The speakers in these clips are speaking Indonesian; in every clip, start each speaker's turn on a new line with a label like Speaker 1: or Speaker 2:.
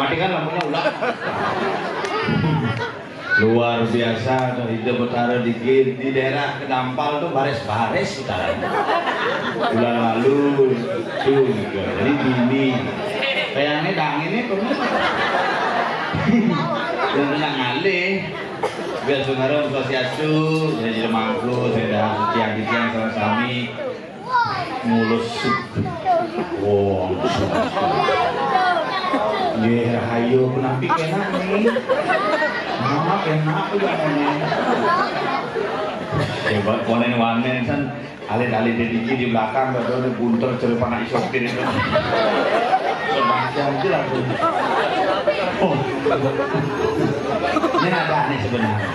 Speaker 1: Matikan lampunya ulah. Luar biasa tuh itu Betara di daerah Kedampal tuh baris-baris utara. Bulan lalu tuh jadi gini. Kayaknya danginnya tuh. Dan tenang ngalih. Biar sungaron sosiasu, jadi mangklu, sudah tiang-tiang sama kami mulus. Wow. Nggih rahayu menapi kena nih. Mama kena udah nih. Hebat wanen san alih-alih di belakang baru bunter celupan isopir itu. Sebagian aja lah. Oh. Ini ada aneh sebenarnya.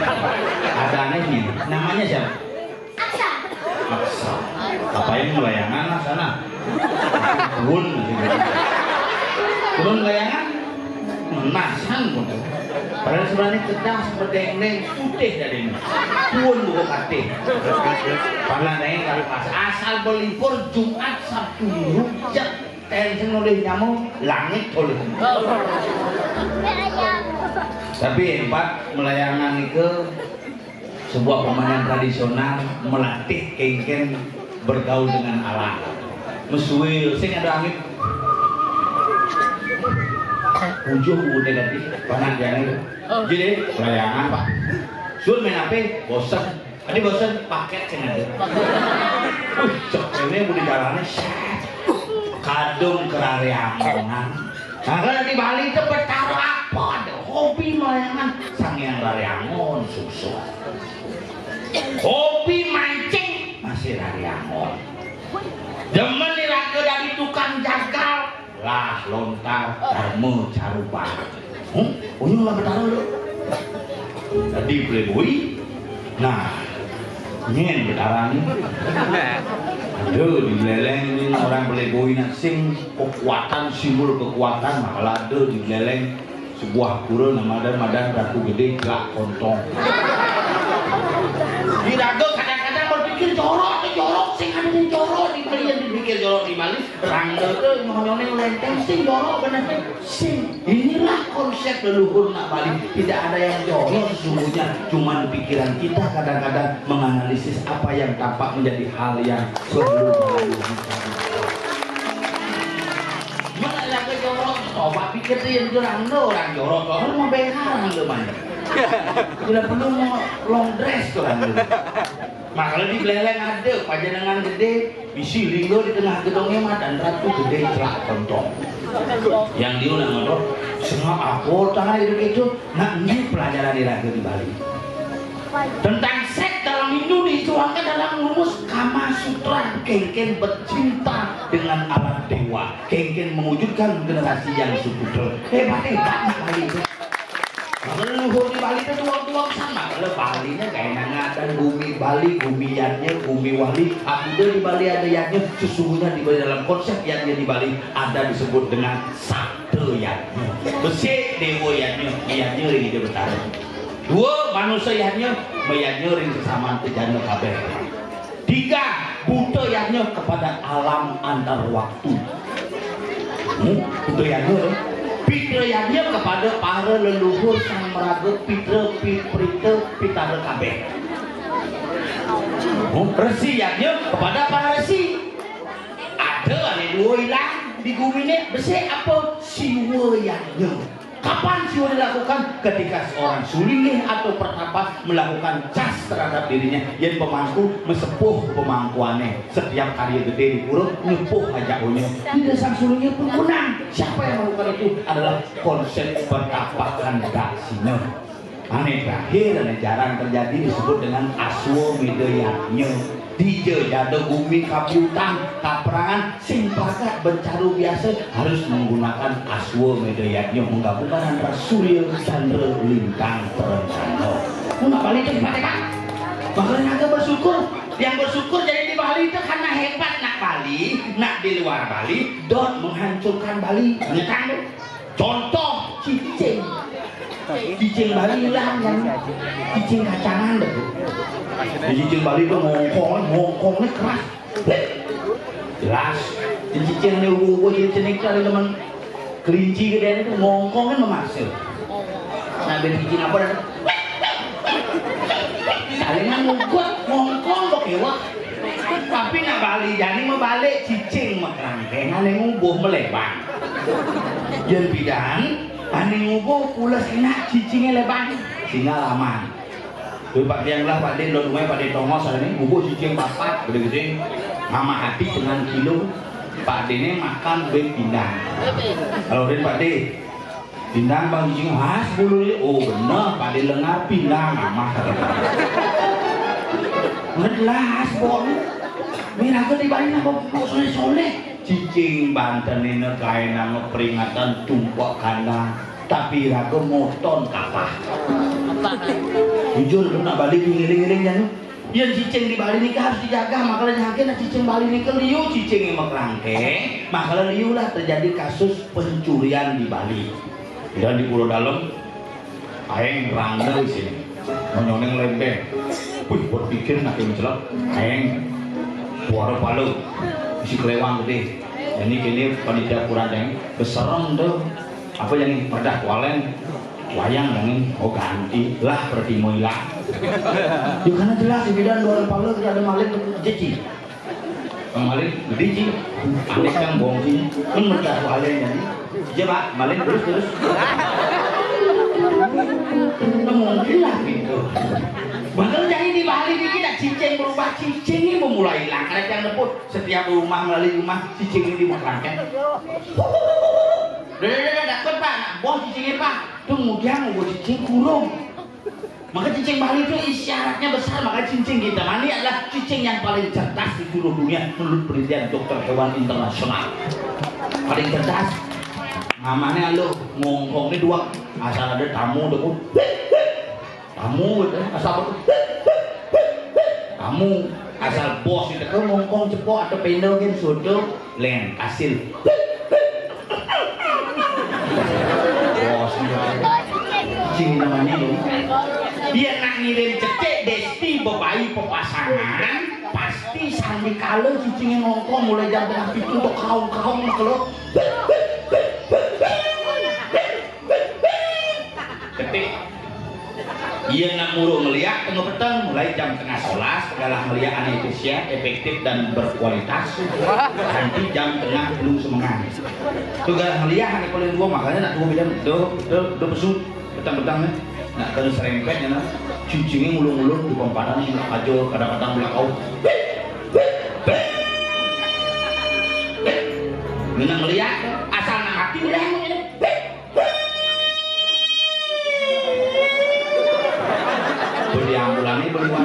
Speaker 1: Ada anehnya. Namanya siapa?
Speaker 2: Aksa.
Speaker 1: Aksa. Apain melayangan sana? Turun layangan menasan pun. Padahal sebenarnya cerdas seperti ini putih dari ini. Pun buku kate. Padahal naik kalau pas asal berlibur Jumat Sabtu rujak tensen oleh nyamuk langit oleh. Tapi empat melayangan itu sebuah permainan tradisional melatih kengken bergaul dengan alam. Mesuil, sing ada angin. Ujung udah ganti panas jangan. Jadi layangan pak. Sul main apa? Bosan. Tadi bosan paket ceng ada. Cok ini udah jalannya. Kadung kerari amongan. Nah kalau di Bali itu bertaruh apa? Hobi melayangan. Sang yang lari angon susu. Hobi mancing masih lari angon. Demen diraga dari tukang jagal. Lah lontar karmu carupa. Unyu lah bertaruh lu. Tadi playboy. Nah, nyen bertaruh ni. Aduh di beleleng ini orang playboy sing kekuatan simbol kekuatan malah ada di beleleng sebuah pura nama madan ratu gede gelak kontong. Diraga kadang-kadang berpikir jorok sing ada di jorok di Bali yang dipikir jorok di Bali rangga tuh nyonyoning lenteng sing jorok bener sing inilah konsep leluhur nak Bali tidak ada yang jorok sesungguhnya cuma di pikiran kita kadang-kadang menganalisis apa yang tampak menjadi hal yang perlu mana lagi jorok coba pikir tuh yang rangga orang jorok orang mau behar rangga mana tidak perlu mau long dress tuh rangga. Nah kalau di beleleng ada pajanangan gede, bisi linggo di tengah gedongnya mah dan ratu gede celak kontong. Yang dia udah ngomong, semua apa tanah itu, nah ini pelajaran diraga di Bali. Tentang seks dalam Hindu dituangkan dalam rumus Kama Sutra, kengken bercinta dengan alam dewa, kengken mewujudkan generasi yang subur. Hebat Bali itu. Leluhur di Bali itu tuang-tuang sama. Kalau Balinya kayak dan bumi Bali, bumi yannya, bumi wali. Ada di Bali ada yannya. Sesungguhnya di Bali dalam konsep yannya di Bali ada disebut dengan sate yannya. Besik dewa yannya ini dia bertaruh. Dua, manusianya mayanya ring sesama tejana kabeh. Tiga, budayanya kepada alam antar waktu. Budayanya kepada para leluhur sang meraga pitra pitrita pitara kabeh. Resiannya kepada para resi. Ada dua hilang di bumi ini besi apa siwayanya. Kapan siwa dilakukan? Ketika seorang sulingih atau pertapa melakukan cas terhadap dirinya yang pemangku mesepuh pemangkuannya. Setiap karya gede di pura nyepuh ajakonya. Tidak sang sulingih pun menang. Siapa yang melakukan itu adalah konsep pertapakan daksinya. Aneh terakhir dan jarang terjadi disebut dengan aswamedayanya. Dije jada bumi kapiutang kaperangan sing pakat bercaru biasa harus menggunakan aswamedayanya menggabungkan antara surya candra lintang terencana. Nak Bali itu gimana Pak? Makanya agak bersyukur. Yang bersyukur jadi di Bali itu karena hebat nak Bali, nak di luar Bali dot menghancurkan Bali. Ngetang contoh cicing. Cicing Bali hilang kan? Cicing kacangan deh. Cicing Bali itu ngongkongnya keras. Jelas. Cicing ini ubu cicing kali teman kelinci gede itu ngongkongnya memasuk. Nah beda cicing apa dah? Salingan ngugut ngongkong kok ewa. Tapi nak Bali jadi membalik cicing makrangkeng ane ngubuh melebar. Yang bidan ane ngubuh pula enak cicingnya lebar singa lama. Tuh Pak Diang lah Pak Din lo rumahnya Pak Din Tongos ada nih ngubuh cicing papat gede-gede mama hati dengan kilo. Pak Din ini makan pindang. Kalau Din Pak Din pindang bang cicing khas bulu ini oh bener Pak Din lengar pindang mama ngelas bon mirah ke di Bali apa soleh-soleh cicing Banten ini kain peringatan tumpuk kandang tapi raga moton kapah jujur kena Bali ngiling-ngiling kan yang cicing di Bali ini harus dijaga makanya yakin cicing Bali ini keliu cicing yang merangke makanya liu lah terjadi kasus pencurian di Bali dan di Pulau Dalam aing rangga di sini nyoneng lembeng wih buat pikir nak yang celak aing buara palu isi kelewang gede ini kini panitia Puradeng beserem tuh apa yang perdah kualen wayang dengan oh ganti lah pertimo hilang ya karena jelas di bidang buara palu tidak ada malik jeci malik gede ci aneh kan bohong sini kan perdah kualen jadi coba malik terus mungkin lah gitu bener jadi di Bali bikin cicing berubah cicing ini memulai hilang karena yang neput setiap rumah melalui rumah cicing ini dimaklangkan udah dapat Pak bos cicingnya Pak tuh kemudian mau cicing kurung maka cicing Bali itu isyaratnya besar maka cicing kita ini adalah cicing yang paling cerdas di seluruh dunia menurut penelitian dokter hewan internasional paling cerdas namanya lo ngomong ini dua asal ada tamu deket tamu asal kamu asal bos itu kan ngomong cepok atau pendogin sudah len hasil bos cing namanya dia nak ngirim cecek desti bebayi pepasangan pasti sandi kala cicingnya ngongkong mulai jam tengah itu untuk kaum kalau ketik ia nak muruk melihat tengah petang mulai jam tengah solas segala melihat anestesiat efektif dan berkualitas nanti jam tengah belum semangat segala melihat ini paling dua makanya nak tunggu bilang do pesut petang-petang nak terus serempet ya nak cicingnya ngulung-ngulung di komparan nak kajol kadang-kadang belakau nak melihat asal nak hati udah diambulannya berubah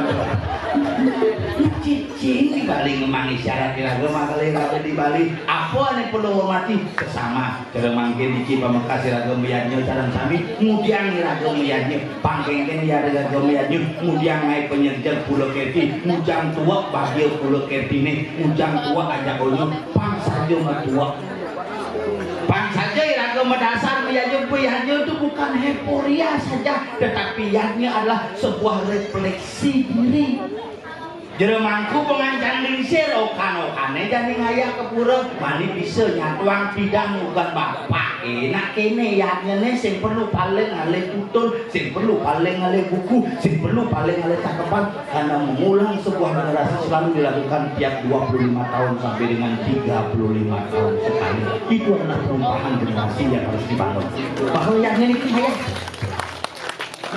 Speaker 1: cicing di Bali ngemang isyarat kira-kira makanya kalau di Bali apa yang perlu hormati sesama cara mangkin di Pamekasan raga meyadnya cara sami kemudian raga meyadnya pangkengken ya raga meyadnya kemudian naik penyerjal pulau kerti mujang tua bahagia pulau kerti ini mujang tua ajak onyo pang saja tua pang saja raga dasar Yanya itu bukan euforia saja, tetapi Yanya adalah sebuah refleksi diri. Jeremangku pengancan lingsir okan-okane jadi ngayah ke pura mani bisa nyatuang bidang bukan bapak enak kene Yanya sing perlu paling ngalih utun, sing perlu paling ngalih buku, sing perlu paling ngalih cakapan, karena mengulang sebuah generasi selalu dilakukan tiap 25 tahun sampai dengan 35 tahun sekali. Itu adalah perubahan generasi yang harus dibangun. Bahwa Yanya ini kaya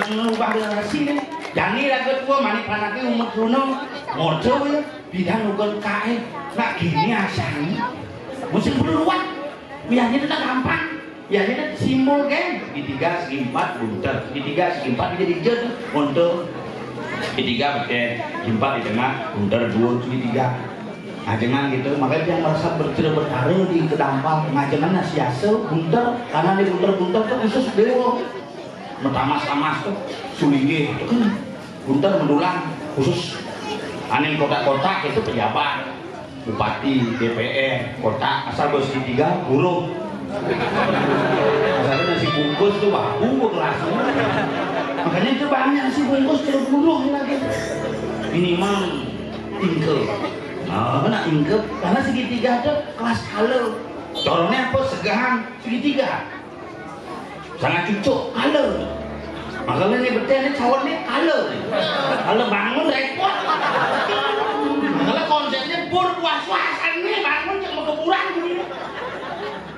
Speaker 1: mengubah generasi ini. Jani lah ketua mani panaknya umat kuno mojo ya bidang ugal kae nak gini asanya musim perluan biasanya itu gampang biasanya simbol kan segitiga segi empat bunter segitiga segi empat jadi jed bunter segitiga betul empat di tengah bunter dua segitiga ngajengan gitu makanya dia merasa bertaruh di kedampang ngajengan nasiase bunter karena di bunter tuh khusus dewa metamas-tamas tuh sulingi bunter mendulang khusus anin kota-kota itu pejabat bupati DPR kota asal bos tiga burung asalnya nasi bungkus tuh babu kelasnya makanya itu banyak nasi bungkus terus burung lagi minimal ingkel nah ingkel karena segitiga itu kelas halo corongnya apa segahan segitiga sangat cucuk halo makanya ini betul ini cawannya kalau bangun repot makanya konsepnya puas-puasan nih bangun cuma kekurangan gini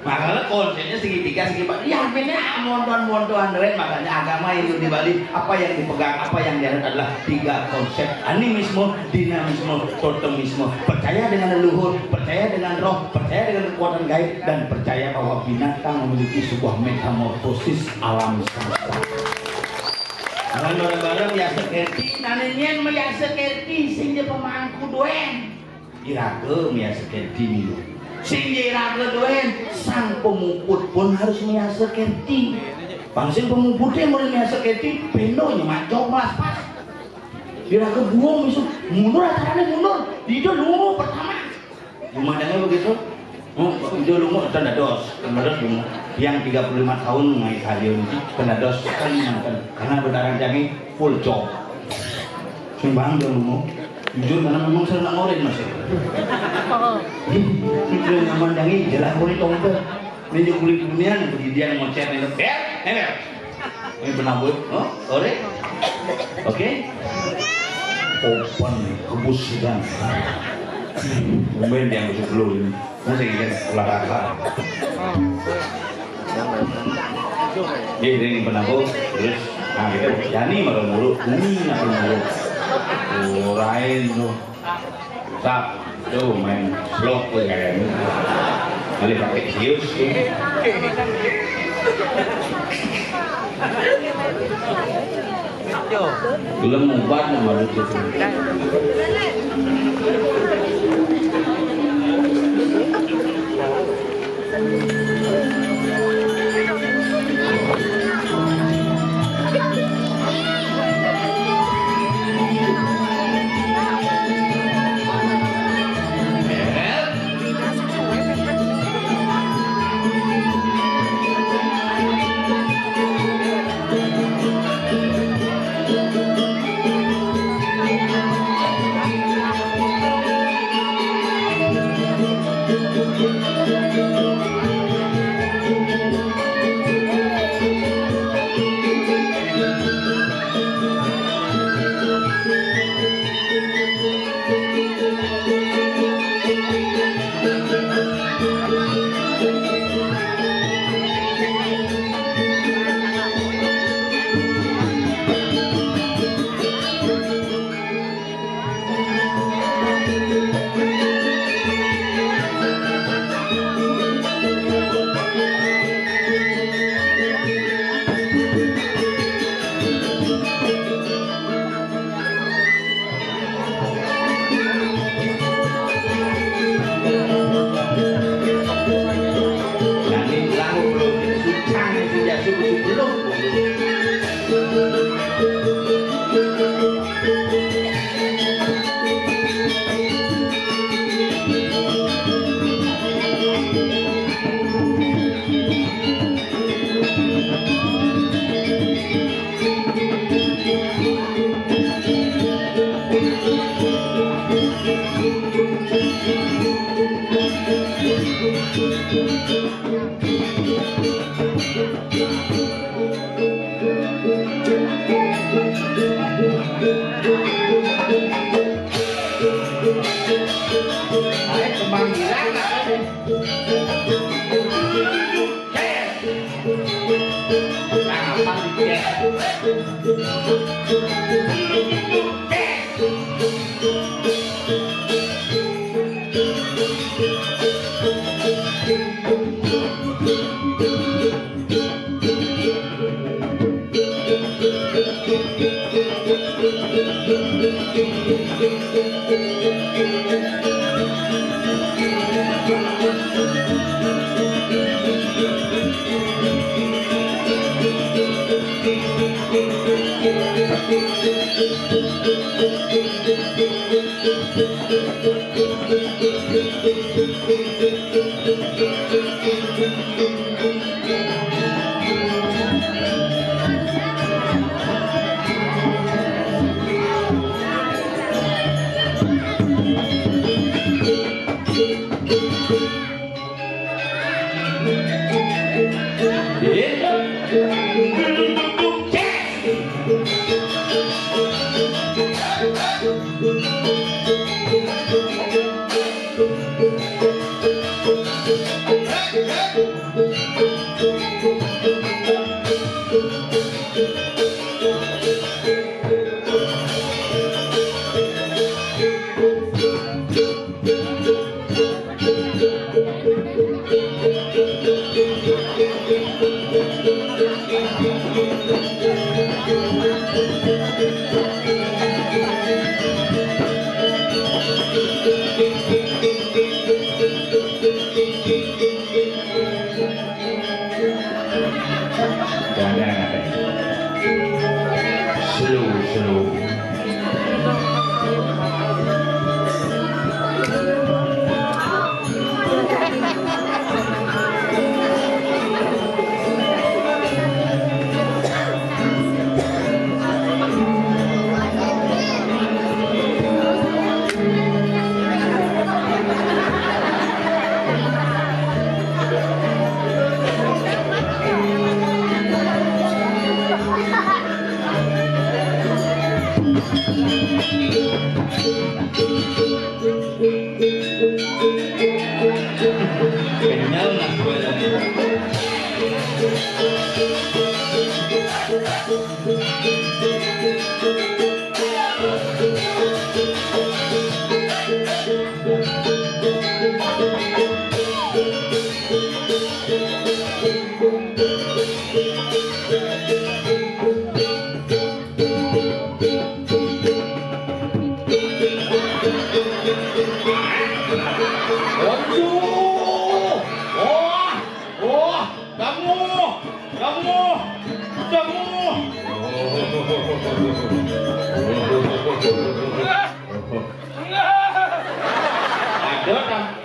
Speaker 1: makanya konsepnya segitiga segipat ya akhirnya montuan-montuan makanya agama itu di Bali apa yang dipegang apa yang dianut adalah 3 konsep animisme, dinamisme, totemisme percaya dengan leluhur, percaya dengan roh, percaya dengan kekuatan gaib dan percaya bahwa binatang memiliki sebuah metamorfosis alam semesta. Kalau barang-barang biasa kerti, nanenyen biasa kerti, sing dia pemangku doen, iraga biasa kerti milu. Sing dia iraga doen, sang pemuput pun harus biasa kerti. Bangsin pemuputnya mulai biasa kerti, penonya macam mas pas. Iraga buang misu, mundur acaranya mundur, dia lungo pertama. Gimana begitu? Dia lungo tanda dos, lungo. Yang 35 tahun mengenai kalian ini penados sekali karena bentaran jami full job sumbang dia ngomong jujur karena memang sering ngorin mas itu yang memandangi jelas kulit tombol ini kulit dunia yang kejadian ngocet ini ini penabut sore oke open kebus sedang kemudian yang busuk dulu ini masih ingin olahraga ini penabut terus nah kita jani makan mulu ini makan mulu urain tuh tap tuh main slot tuh kayaknya kali pakai sius belum mubat nama itu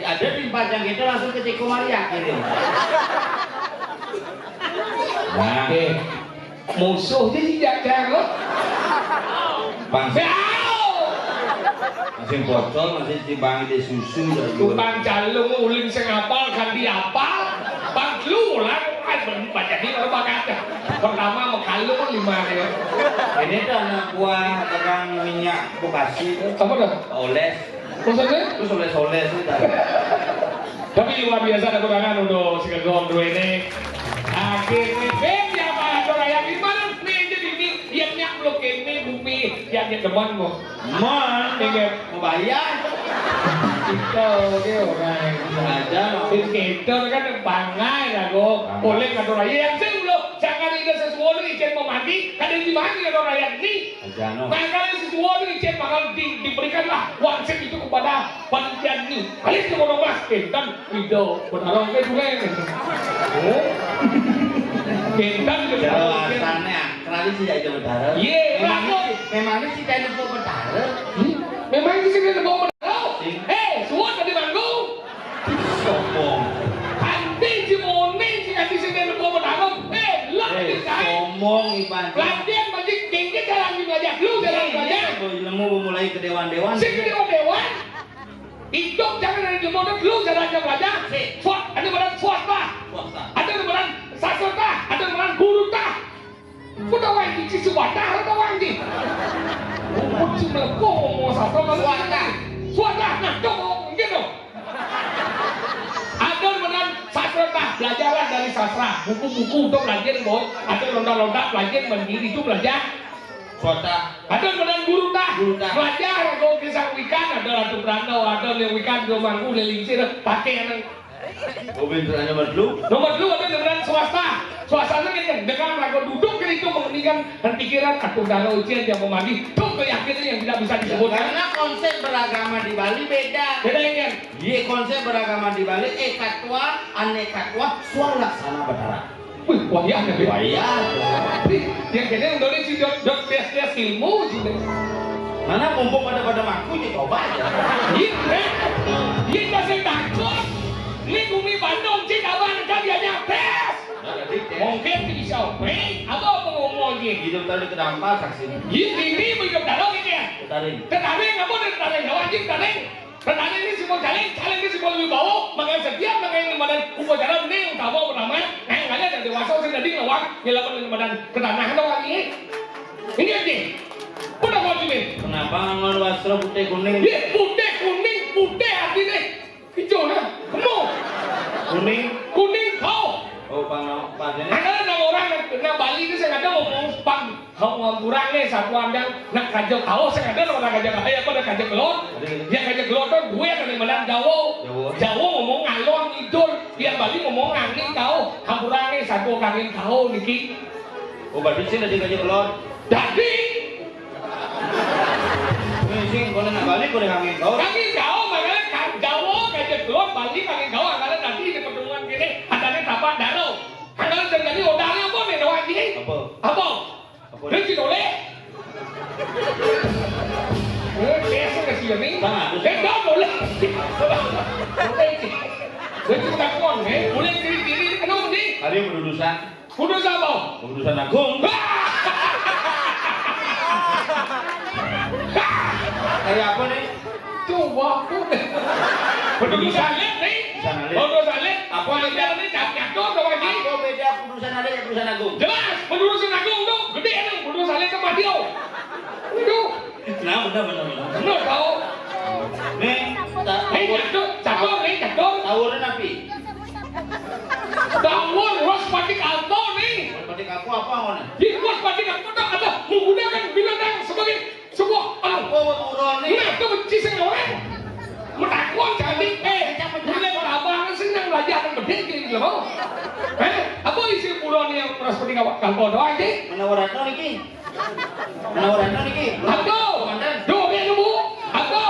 Speaker 1: Ada di panjang itu langsung ke Ciko Maria gitu. Nah,
Speaker 2: musuhnya si Jajar loh.
Speaker 1: Bangsa. Masih bocor, masih timbang di susu.
Speaker 2: Tukang calung uling sing apal kan diapal. Bang lu lah kan banyak ini orang bakat. Pertama mau kalung 5 ya.
Speaker 1: Ini tuh anak buah tukang minyak Bekasi.
Speaker 2: Apa dah?
Speaker 1: Oles.
Speaker 2: Maksudnya?
Speaker 1: Terus oles sudah.
Speaker 2: Tapi luar biasa ada kurangan untuk si kegom dua ini. Akhirnya ya pak orang yang di mana nih jadi ini yang nyak blok ini bumi yang teman mo.
Speaker 1: Man,
Speaker 2: Ingat
Speaker 1: membayar.
Speaker 2: kita dia orang
Speaker 1: Ada.
Speaker 2: kita kan bangai lah go. Boleh kan orang yang sebelum jangan ada sesuatu yang mau mati kan di mana orang yang ini.
Speaker 1: Ajano.
Speaker 2: Maka sesuatu yang bakal diberikanlah wangsit itu kepada panitia ini. Kalian semua orang basket dan video benar ke juga ini. Kita juga
Speaker 1: Alasannya, tradisi tidak berdarah.
Speaker 2: Iya,
Speaker 1: memang ini si China mau berdarah.
Speaker 2: memang di sini ada bom berdarah. Semua tadi manggung.
Speaker 1: Sombong.
Speaker 2: Nanti si Moni jika di sini ada bom berdarah. Lebih kai.
Speaker 1: Sombong Ipan.
Speaker 2: Latihan masih tinggi jalan belajar. Lu jalan belajar.
Speaker 1: Ilmu mulai ke dewan-dewan.
Speaker 2: Si ke dewan. Hidup jangan ada di modal. Lu jalan belajar. Ada badan swasta. Ada badan sastra. Ada badan guru tah. Kau tahu yang di swasta atau yang di? Kau cuma kau mau sastra swasta. Swasta. Nah, kau gitu. Ada badan sastra tah. Belajarlah dari sastra. Buku-buku untuk belajar boy. Ada londa-londa belajar mandiri itu belajar.
Speaker 1: Swasta.
Speaker 2: Ada medan guru tah.
Speaker 1: Guru tah.
Speaker 2: Belajar kau kisah wikan ada Ratu Brando, ada yang wikan kau mangku leling sih pakai yang
Speaker 1: Mobil teranya nomor 2
Speaker 2: ada medan swasta. Swastanya kan dengan lagu duduk itu mengeningkan pikiran aku kalau ujian yang memandi itu keyakinan yang tidak bisa disebut.
Speaker 1: Karena konsep beragama di Bali beda.
Speaker 2: Beda ya kan?
Speaker 1: Iya, konsep beragama di Bali ekatwa, anekatwa, swalaksana batara.
Speaker 2: Wih, wah ya kan?
Speaker 1: Wah iya.
Speaker 2: Yang kini Indonesia dot bias ilmu sih.
Speaker 1: Mana mumpung pada maku ya coba aja.
Speaker 2: Ini masih takut. Ini bumi Bandung cik abang kan dia nyapes. Mungkin bisa oke. Apa ngomongnya?
Speaker 1: Hidup tadi kedampak saksi.
Speaker 2: Ini hidup dalam ini ya.
Speaker 1: Taring.
Speaker 2: Taring apa dan taring? Wajib taring. Taring ini semua taring ini semua lebih bawah. Makanya setiap makanya badan upacara ini utama pertama. Kayaknya dari dewasa saya tadi ngawak ngelakuin badan ketanah doang ini. Ini aja. Udah wajib ini.
Speaker 1: Kenapa nggak wasra putih kuning?
Speaker 2: Putih kuning putih artinya hijau nah. Kuning kau.
Speaker 1: Oh, Pak
Speaker 2: Ada orang nak Bali itu saya ada ngomong pang kurangnya satu andang nak kajak kau saya ada orang kajak kaya apa ada kajak gelot dia kajak gelot tuh gue dari medan Jawa ngomong ngalor ngidul dia Bali ngomong angin kau kurangnya satu angin kau niki.
Speaker 1: Oh, berarti sih nanti kajak gelot.
Speaker 2: Jadi
Speaker 1: ini sih kalau nak Bali kau angin kau.
Speaker 2: Angin kau makanya Jawa kajak gelot Bali angin kau angin nanti di pertemuan gini adanya tapak daro. Angin terjadi odalnya apa nih doang gini? Apa? Dia cinole. Biasa kasih ini. Dia boleh. Dia cuma kon, boleh diri kenapa nih?
Speaker 1: Hari pendudusan.
Speaker 2: Pendudusan apa?
Speaker 1: Pendudusan agung. Kayak apa nih?
Speaker 2: Coba aku deh. Pendudusan lihat nih. Pendudusan lihat. Apa beda nih? Jatuh doang gini.
Speaker 1: Apa beda pendudusan ada yang pendudusan agung?
Speaker 2: Jelas, pendudusan agung tuh gede nih. Pendudusan lihat sama dia. Itu.
Speaker 1: Nah, benar.
Speaker 2: Benar tahu.
Speaker 1: Nih,
Speaker 2: jatuh nih, jatuh.
Speaker 1: tawuran api.
Speaker 2: Tawur, ros patik alto nih.
Speaker 1: Patik aku apa mana?
Speaker 2: Di ros patik alto ada menggunakan binatang sebagai sebuah
Speaker 1: Apa turun nih?
Speaker 2: Nah, itu benci sama orang. Metakon jadi, mulai abang senang belajar dan berdiri loh. Apa isi buron yang ros patik alto doang sih?
Speaker 1: Menawaran niki.
Speaker 2: Alto, dua dia nunggu. Alto.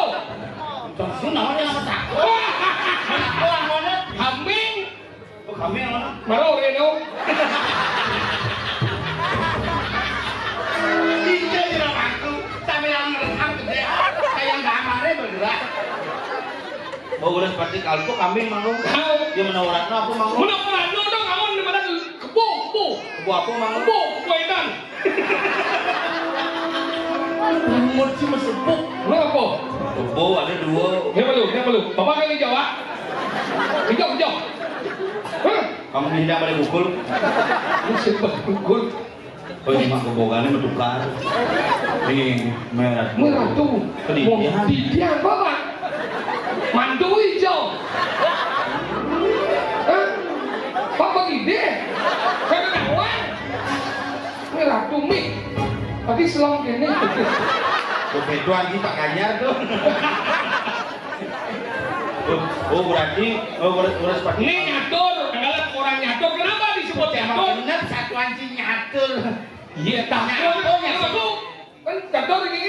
Speaker 1: Tunggu namanya nama takut. Aku yang mana?
Speaker 2: Kambing.
Speaker 1: Oh, kami yang mana?
Speaker 2: Marau Reno.
Speaker 1: Tidak jelas aku. Tapi yang merekam gede. Kayak nggak amarnya bergerak. Oh, udah seperti kalpo kambing manggung. Dia menawaran aku manggung.
Speaker 2: Menawaran dong, kamu di mana kebo.
Speaker 1: Kebu aku manggung.
Speaker 2: Kebo edan.
Speaker 1: Umur cuma sepuk.
Speaker 2: Kenapa?
Speaker 1: Kebu ada 2.
Speaker 2: Dia malu. Bapak kali jawab. Hijau.
Speaker 1: Kamu tidak boleh pukul.
Speaker 2: Siapa pukul?
Speaker 1: Oh, ini mah kebogannya bertukar. Ini merah.
Speaker 2: Merah tuh.
Speaker 1: Kedidian.
Speaker 2: Didian bapak. Mandu hijau. Bapak ide. Karena kawan. Merah tuh mie. Tadi selang gini.
Speaker 1: Kebetulan kita Ganjar tuh. Oh, berarti seperti
Speaker 2: ini nyatur, adalah orang nyatur. Kenapa disebut nyatur?
Speaker 1: Bener satuan si nyatur.
Speaker 2: Iya, nyatur. Kan nyatur ini.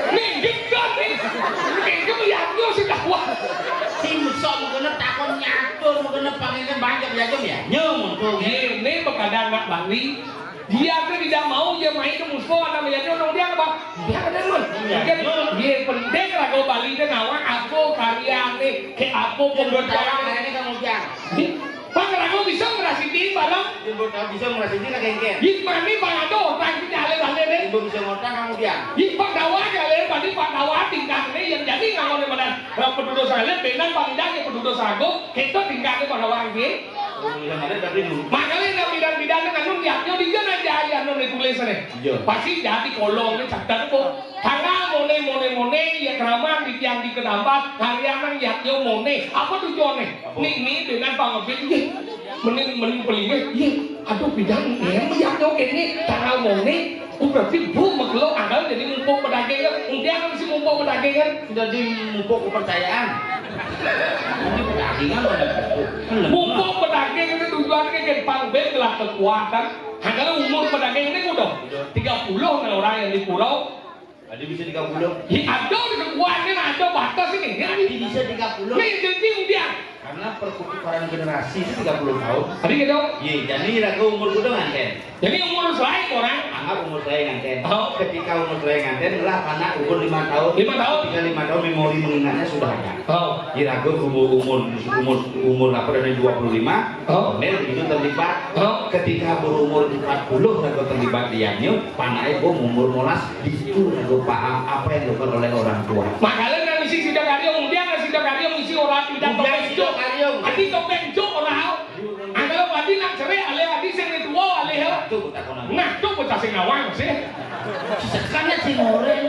Speaker 2: Minggit kan nih. Minggit lihat lu sudah wah.
Speaker 1: Si musuh mungkin takon nyatur, mungkin panggilnya banyak ya. Nyum.
Speaker 2: Ini begadang nggak Bali. Dia tuh tidak mau dia main ke musuh atau menjadi orang dia apa? Dia ada pun. Dia penting lah kalau Bali itu ngawak aku karya nih ke aku pemberdayaan
Speaker 1: ini kamu jangan.
Speaker 2: Bang Rago bisa merasiti barang.
Speaker 1: Ibu bisa merasiti lah genggen.
Speaker 2: Gimana nih Bang Ado orang kita alih-alih deh.
Speaker 1: Ibu bisa ngotang kamu jangan.
Speaker 2: Pak Dawa alih tadi Pak Dawa tingkat ini yang jadi ngawal mana penduduk saya benar paling yang penduduk sago kita tingkatnya pada orang ini. Makanya bidang-bidang dengan nun yaknya di sana aja ya nun tulisannya. Pasti jadi kolong ini catat kok. Tanggal mone ya keramat di tiang di kenambat harian yaknya mone. Apa tujuannya? Nih dengan pangapin mending pelingnya. Iya, aduh bidang yang oke ini tanggal mau nih berarti bu megelo anggal jadi mumpung pedagang kan dia kan mesti mumpung pedagang kan
Speaker 1: jadi mumpuk kepercayaan. Ini pedagangan
Speaker 2: mumpung pedagang itu tujuannya kan pangbe telah kekuatan anggal umur pedagang ini udah 30 kan orang yang di pulau
Speaker 1: ada bisa 30.
Speaker 2: ya ada kekuatan ada batas ini ya
Speaker 1: Bisa 30.
Speaker 2: ini jadi dia
Speaker 1: Karena perputaran generasi itu 30 tahun.
Speaker 2: tadi gitu
Speaker 1: Iya, jadi aku umur kudu nganten.
Speaker 2: jadi umur lain orang
Speaker 1: Anggap umur saya nganten.
Speaker 2: Oh.
Speaker 1: Ketika umur saya nganten lah karena umur 5 tahun.
Speaker 2: 5 tahun?
Speaker 1: Ketika 5 tahun memori mengingatnya sudah ada.
Speaker 2: oh
Speaker 1: Kira aku umur apa dari 25.
Speaker 2: Oh.
Speaker 1: Kemudian itu terlibat.
Speaker 2: Oh.
Speaker 1: Ketika berumur 40 aku terlibat di Yanyo. Panai aku umur molas di situ aku paham apa yang dilakukan oleh orang tua.
Speaker 2: makanya kan misi sudah karyo dia kan sudah karyo misi orang tidak
Speaker 1: Udah
Speaker 2: topeng
Speaker 1: sido karyo.
Speaker 2: adi topeng jok orang anggal adi nak cerai ale adi sing tua ale
Speaker 1: Itu kita kono.
Speaker 2: nah tuh bocah sing ngawang sih
Speaker 1: Karena si Moren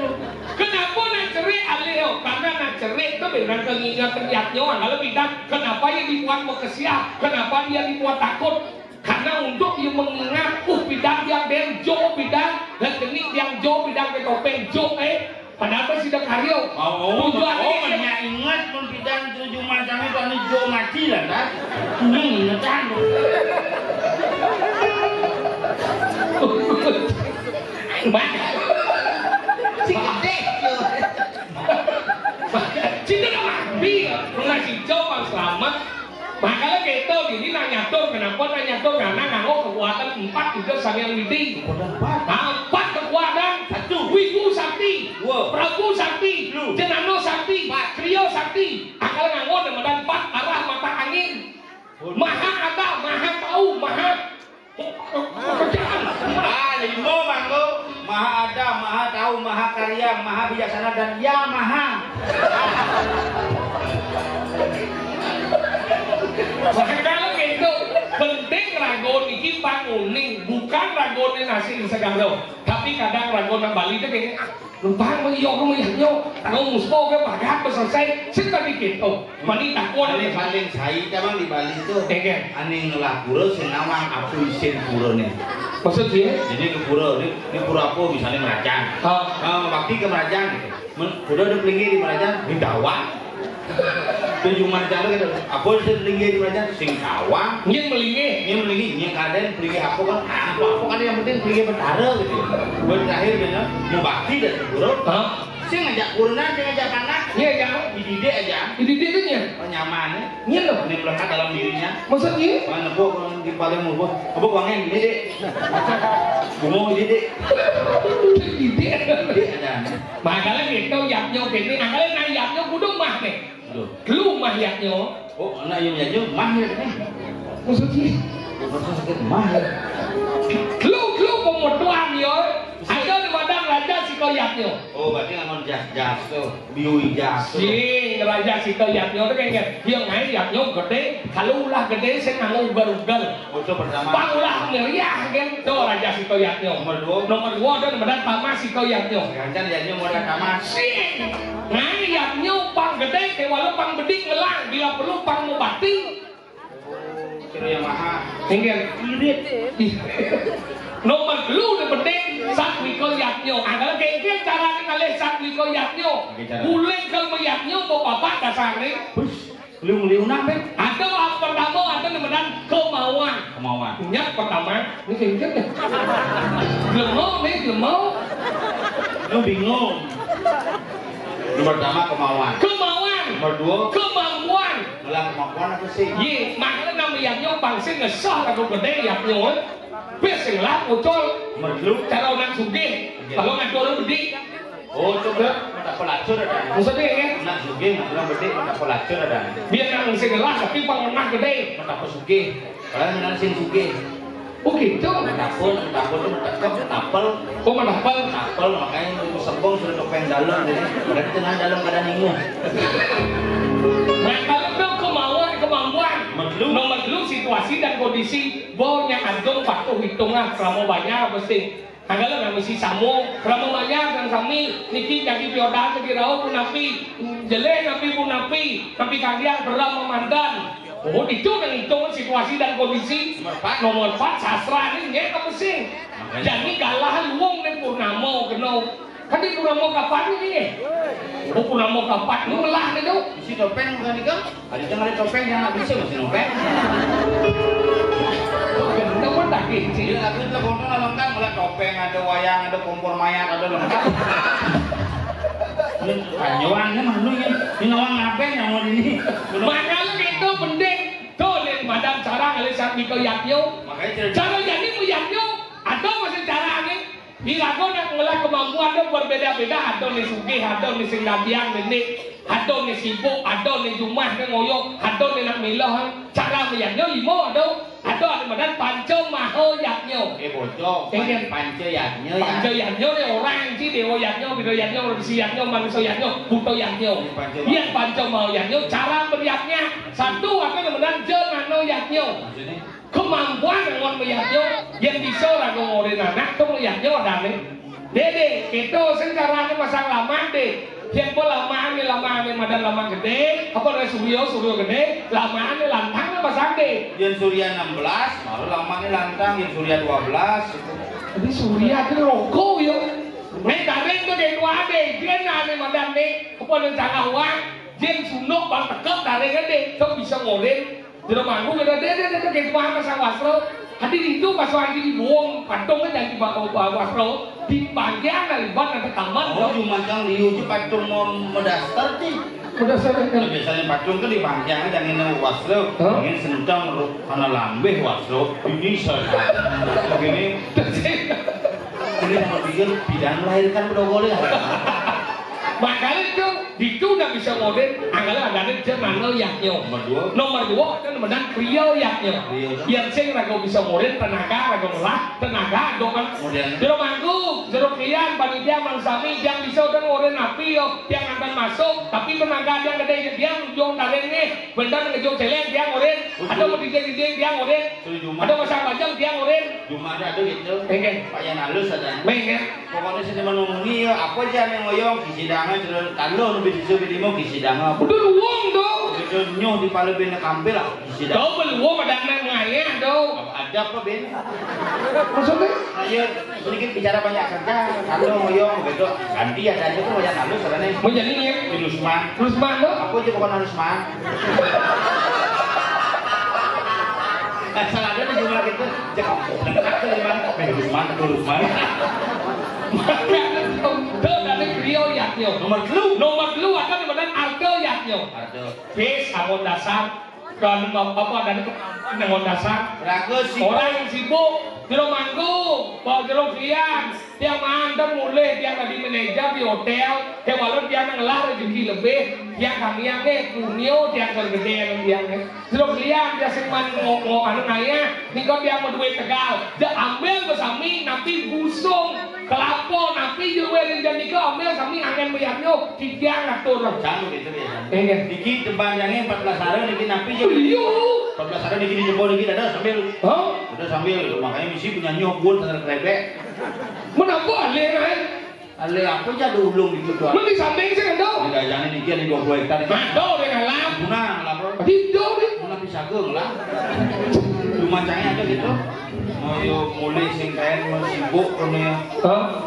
Speaker 2: kenapa nak cerai ale karena nak cerai itu benar mengingat niatnya anggal bilang kenapa dia dibuat berkesiap kenapa dia dibuat takut karena untuk dia mengingat bidang yang benjo bidang dan kenik yang jo bidang ke topeng jo padahal sudah karyo
Speaker 1: banyak ingat pembidang 7 macam itu anu Jo mati lah kan ingetan
Speaker 2: si gede cinta udah mati ngasih Jo bang selamat makanya kita ini nanya tuh kenapa nanya tuh karena nganggo kekuatan 4 juga sama yang widi 4 kekuatan 1 Wiku Sakti Prabu Sakti Jenano Sakti Kriyo Sakti akal nganggo dan 4 arah mata angin maha ada maha tahu maha pekerjaan
Speaker 1: limo manggo maha ada maha tahu maha karya maha bijaksana dan ya maha
Speaker 2: kalau gitu penting ragon ini bangunin bukan ragon nasi segala tapi kadang ragon Bali itu kayak lumpang iyo kamu iyo kamu muspo ke pagat selesai sudah dikit wanita
Speaker 1: paling saya memang di Bali itu aneh ngelah pura senawang apu isin pura nih
Speaker 2: maksudnya
Speaker 1: jadi ke pura ini pura apa misalnya Merajang waktu ke Merajang pura ada pelinggi di Merajang ini dawa tujuan cara gitu apa sih pelinggi di Merajang Singkawang
Speaker 2: ini melinggi
Speaker 1: kadang pelinggi apa kan yang penting pelinggi betara gitu buat terakhir bener mau bakti dan pura saya ngajak kurunan, saya ngajak anak
Speaker 2: iya ya
Speaker 1: dididik aja
Speaker 2: dididik itu nya
Speaker 1: nyaman
Speaker 2: iya loh
Speaker 1: ini melekat dalam dirinya
Speaker 2: maksudnya
Speaker 1: mana bu di paling mau bu wangen dididik bumbu dididik ada
Speaker 2: makanya gitu yapnya gini angkanya nah yapnya kudu mah nih lu mah yapnya
Speaker 1: oh anak yang yapnya mah ya nih
Speaker 2: maksudnya
Speaker 1: maksudnya sakit mah ya
Speaker 2: lu pemotuan yo ada di madang raja si koyaknya
Speaker 1: oh berarti ngamon jas tuh biu jas
Speaker 2: si raja si koyaknya itu kayak dia ngai yaknya gede kalau ulah gede saya nganggo ugal-ugal
Speaker 1: itu pertama
Speaker 2: pangulah meriah kan itu raja si koyaknya nomor 2 ada di madang tamas si koyaknya
Speaker 1: gancan yaknya mau ada tamas
Speaker 2: si ngai yaknya pang gede kayak walau pang bedik ngelang bila perlu pang mubati
Speaker 1: kira yang maha
Speaker 2: tinggal irit nomor lu udah penting sak wiko yaknyo anggal kayak cara ngalih sak wiko yaknyo mulai kalau yaknyo mau bapak dasarnya
Speaker 1: liung nape
Speaker 2: ada pertama ada nemenan kemauan nyat pertama ini kayak ya belum mau
Speaker 1: lu bingung lu pertama kemauan nomor 2
Speaker 2: kemampuan
Speaker 1: ngelang kemampuan apa sih
Speaker 2: iya makanya nama yaknyo bangsa ngesah lagu gede yaknyo biasa lah ucol
Speaker 1: merdu
Speaker 2: cara orang sugih kalau ngatur orang bedik
Speaker 1: oh coba tak pelacur ada
Speaker 2: maksudnya kan
Speaker 1: nak sugih nak bedik tak pelacur ada
Speaker 2: biar yang sing gelas tapi pengena gede
Speaker 1: tak sugih kalau menan sing sugih
Speaker 2: oh gitu
Speaker 1: tapel itu tapel
Speaker 2: oh menapel
Speaker 1: makanya itu sembong sudah topeng dalam jadi berarti tenang dalam keadaan ingu
Speaker 2: nah kalau itu kemampuan nomor dulu situasi dan kondisi bawahnya adong waktu hitungan kerama banyak pasti Hanggalan na misi samo, kerama banyak dan kami niki jadi piodan sekirau pun napi, jelek napi pun napi kalian berang memandan. Oh, itu menghitungkan situasi dan kondisi. Nomor 4 sastra ini nggak kepesing. Jadi galah luang dan purnamo kena. Kan di purnamo kapan ini? Oh, purnamo kapan? Lu melah nih tuh.
Speaker 1: Isi topeng bukan nih kan? Ada topeng yang nggak bisa masih topeng.
Speaker 2: Bener kan tak gitu sih.
Speaker 1: Jadi aku itu kontrol lengkap, mulai topeng, ada wayang, ada kompor mayat, ada lengkap. Ini panjauannya mana ini orang ngapain yang mau ini?
Speaker 2: Makanya itu penting. Tuh nih madam cara ngelihat Miko Yakyo.
Speaker 1: Makanya
Speaker 2: Cara jadi Yakyo atau masih cara ini. Bilago nak ngelah kemampuan itu berbeda-beda. Ada nih sugih, ada nih sing dabiang, nih ada nih sibuk, ada nih rumah nih ngoyok, ada nih nak milah. Cara Yakyo limo ada madan panco maho Yakyo.
Speaker 1: Bocok, panco Yakyo ya.
Speaker 2: Panco Yakyo nih orang sih dewa Yakyo, bido Yakyo, si Yakyo, manusia Yakyo, buto Yakyo. Iya panco maho Yakyo. Cara meriaknya satu apa madan jangan no Yakyo. Kemampuan ngon Yakyo yang bisa ragu ngorin anak tuh Yakyo ada nih. Dede, itu sekarang masang lama deh. Yang pun lama nih madan lama gede. Apa dari suryo gede. Lama nih lantang masang deh.
Speaker 1: Yang surya 16, baru lama nih lantang. Yang surya 12.
Speaker 2: Jadi surya itu rokok yuk. Nih taring tuh dari dua deh. Dia nih madan nih. Apa dari jangan uang. Dia sunuk bang tekep taring gede. Tuh bisa ngorin. Jadi manggung ada dia kayak tuan pasang wasro. Hadi itu pas lagi dibuang patung kan jadi wasro di bagian dari ban ada taman.
Speaker 1: Oh cuma yang diuji patung mau mendastar sih.
Speaker 2: Mendastar kan.
Speaker 1: Biasanya patung kan di bagian dan ini wasro. Ini sentang karena lambeh wasro. Ini saya. Begini. Ini mau bikin bidang melahirkan bedogolnya.
Speaker 2: Makanya itu udah bisa modern. Anggalah ada jangan lo Yakyo. Nomor 2 kan medan Rio Yakyo. Yang sing rago bisa modern tenaga rago melah tenaga do kan. Jero mangku, jero kian panitia mangsami yang bisa udah modern api yo yang akan masuk tapi tenaga yang gede dia jong darengnya benar ngejong celeng dia modern. Ada mau dijeng dia modern. Ada masak bajang dia modern.
Speaker 1: Cuma ada gitu.
Speaker 2: Pengen.
Speaker 1: Pak yang halus ada.
Speaker 2: Pengen.
Speaker 1: Pokoknya sini menunggu apa aja yang ngoyong di sidang terus kalau lebih disuruh mau di sidang apa?
Speaker 2: Udah uang dong.
Speaker 1: Itu nyoh di palu bina kampil lah di sidang.
Speaker 2: Kau belum ada ngaya dong.
Speaker 1: Ada apa ben?
Speaker 2: Maksudnya?
Speaker 1: Ayo sedikit bicara banyak saja. Kalau ngoyong begitu ganti ya saja tuh yang halus sebenarnya.
Speaker 2: Mau jadi nih?
Speaker 1: Di Lusman.
Speaker 2: Lusman dong?
Speaker 1: Aku aja bukan Lusman. Salah ada di jumlah gitu. Jangan aku di mana? Lusman.
Speaker 2: Dari Rio Yakyo. Nomor lu ada di mana Ardo Yakyo. Bis amon dasar dan apa dan amon dasar. Orang yang sibuk jero manggung, bawa jero klian, dia mandem mulai dia tadi manajer di hotel, dia walau dia ngelar rezeki lebih, dia kami yang kunio dia kergedean dia jero klian dia seman ngomong anu naya, nih kau dia mau duit Tegal, dia ambil bersami nanti busung kelapa nanti jual jadi kau ambil sami angin melihatnya tiga ngatur.
Speaker 1: Jangan gitu ya. Diki tebangannya 14 hari niki napi je. 14 hari niki dijebol niki ada sambil. Udah sambil makanya misi punya nyobun tenar krebek.
Speaker 2: Menapa ale kan?
Speaker 1: Ale apa aja dulung gitu doang.
Speaker 2: Lu di samping sih kan dong.
Speaker 1: Enggak jangan niki ada 20 hektar.
Speaker 2: Mando dengan lam.
Speaker 1: Punang lapor.
Speaker 2: Hido nih.
Speaker 1: Mana bisa geung lah. Rumacangnya ada gitu. Mau mulai sing kaen sibuk kono.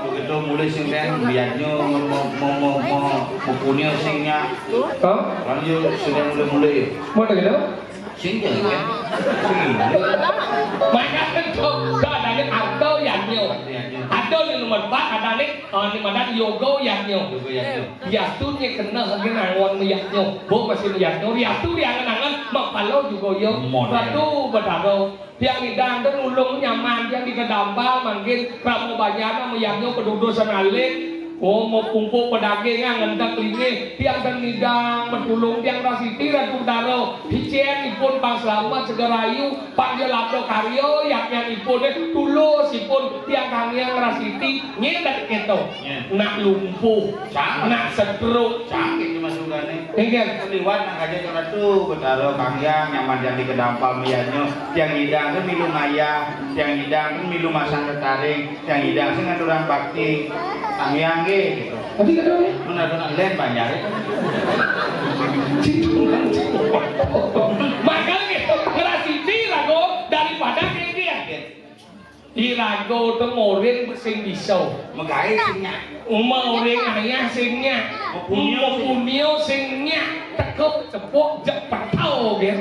Speaker 1: Begitu mulai sing kaen biarnya mau punya singnya. Kan yo sudah mulai.
Speaker 2: Mau tak gitu?
Speaker 1: Sing ya. Sing.
Speaker 2: Maka itu ada Ardo Yakyo. Ardo di nomor 4 ada nih di mana Yogo Yakyo. Ya tuh nya kena ngangon Yakyo. Bo masih Yakyo. Ya tuh dia ngangan mapalo juga yo. Batu bedaro. Yang hidang dan ulung nyaman yang di kedampal manggil pramu banyana Yakyo penduduk senalik. Oh mau kumpul pedagang ngendak ini tiang dan hidang bertulung tiang rasiti dan udaro hicen ipun Bang Slamet segerayu panggil labdo karyo yaknya ipun tulus ipun tiang kangiang rasiti nyedak keto nak lumpuh nak stroke
Speaker 1: sakit masukane
Speaker 2: ingin
Speaker 1: liwat nang kaje ora tuh betaro kangiang nyaman yang di kedampal miyanyo tiang hidang kan milu ngaya tiang hidang kan milu masang ketaring tiang hidang sing orang bakti kangiang gitu.
Speaker 2: Tadi kata ya?
Speaker 1: Benar-benar lain banyak.
Speaker 2: Makanya Irago tu ngoreng sing bisa.
Speaker 1: Megai singnya.
Speaker 2: Ngoreng ayah singnya. Mempunio singnya. Tekuk cepuk jepat tahu dia.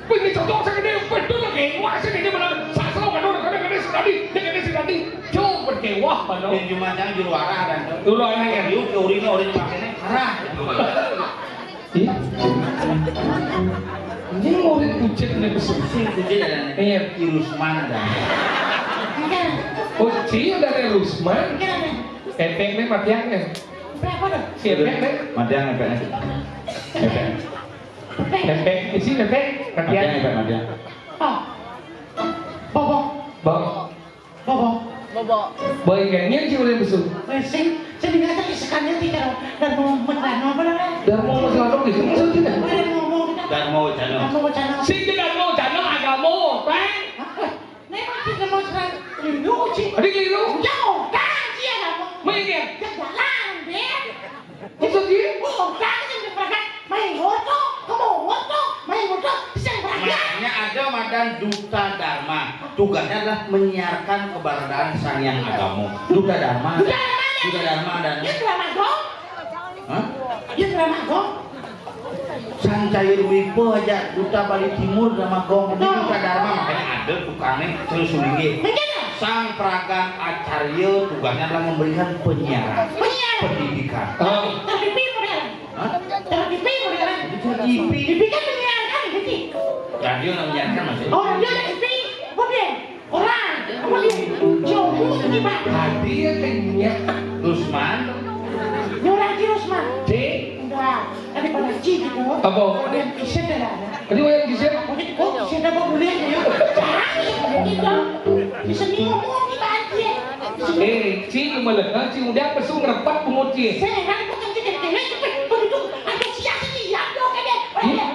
Speaker 2: Ini contoh saya ini betul lagi. Wah sini dia mana? Sasro kan orang kadang-kadang sedih. Coba berkewah mana?
Speaker 1: Yang cuma yang juara dan.
Speaker 2: Juara yang
Speaker 1: yuk teorinya orang makanya parah.
Speaker 2: Ini ngoreng kucing ni besar.
Speaker 1: Kucing dan Irusman dan.
Speaker 2: Oh, Ci dari Rusman. Epek ni matiannya.
Speaker 3: Berapa dah?
Speaker 2: Si Epek ni.
Speaker 1: Madiang epek.
Speaker 2: Epek, isi Epek.
Speaker 1: Madiang epek madiang.
Speaker 3: Oh. Bobo.
Speaker 2: Bobo. Boy kayaknya Ci boleh besuk.
Speaker 3: Sing dengar tadi sekalian tidak dan mau menano apa namanya?
Speaker 2: Dan mau masuk aduk di sini masuk tidak?
Speaker 1: Dan mau channel.
Speaker 2: Si tidak mau channel agama, Pak.
Speaker 3: Memang tidak mau serang keliru sih.
Speaker 2: Adik keliru.
Speaker 3: Jauh kan dia kamu.
Speaker 2: Mainnya.
Speaker 3: Jalan deh.
Speaker 2: Itu dia.
Speaker 3: Bukan sih berangkat. Main motor, main motor, sedang berangkat.
Speaker 1: Makanya ada Madan Duta Dharma. Tugasnya adalah menyiarkan keberadaan Sang Hyang Agamo. Duta Dharma. Duta Dharma dan.
Speaker 3: Dia drama dong.
Speaker 1: Hah?
Speaker 3: Dia drama dong.
Speaker 1: Sang Cair Wipo aja Duta Bali Timur sama Gong ini Duta Dharma makanya ada tukangnya terus sulingi. Sang Pragan Acarya tugasnya adalah memberikan penyiaran, pendidikan.
Speaker 3: TV model.
Speaker 1: Hah?
Speaker 3: TV model.
Speaker 1: TV.
Speaker 3: TV kan menyiarkan gitu.
Speaker 1: Radio yang menyiarkan maksudnya.
Speaker 3: Oh, dia ada TV model. Orang, kemudian jauh ini pak.
Speaker 2: Hadiah kayaknya.
Speaker 1: Rusman.
Speaker 3: Nyoran Rusman.
Speaker 2: C.
Speaker 3: Enggak, ada pada C gitu.
Speaker 2: Apa?
Speaker 3: Ada yang kisah dah.
Speaker 2: Tadi yang kisah.
Speaker 3: Oh, kisah dah boleh ya. Jangan gitu. Bisa ni ngomong di bahagia.
Speaker 2: Ci kemalangan Ci udah pesu ngerapat pemutih.
Speaker 3: Saya kan bukan kita kena tapi begitu ada siapa sih yang lo kena.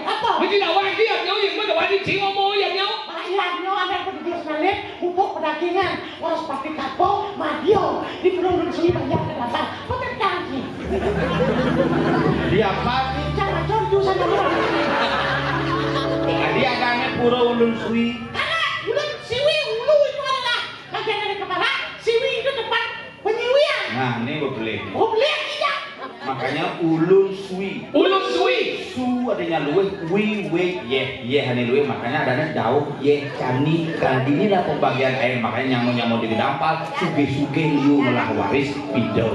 Speaker 3: Apa?
Speaker 2: Mesti lawan dia nyawa yang mana wani Ci ngomong yang nyawa.
Speaker 3: Ayahnya ada penduduk Semalip, pupuk pedagangan, orang seperti kapal, madio, di Pulau sini banyak terdapat. Peternak sih.
Speaker 1: Dia apa sih?
Speaker 3: Jangan contoh sama orang.
Speaker 1: Dia agaknya Pura Ulun Sui.
Speaker 3: Karena ulun siwi ulu itu adalah bagian dari kepala, siwi itu tempat penyiwian.
Speaker 1: Nah ini gue beli.
Speaker 3: Oh beli tidak?
Speaker 1: Makanya Ulun Sui.
Speaker 2: Ulun suwi.
Speaker 1: Su adanya luwe, ye hani luwe makanya adanya jauh ye cani kali ini lah pembagian air makanya nyamuk di gedampal suge liu melah waris pido.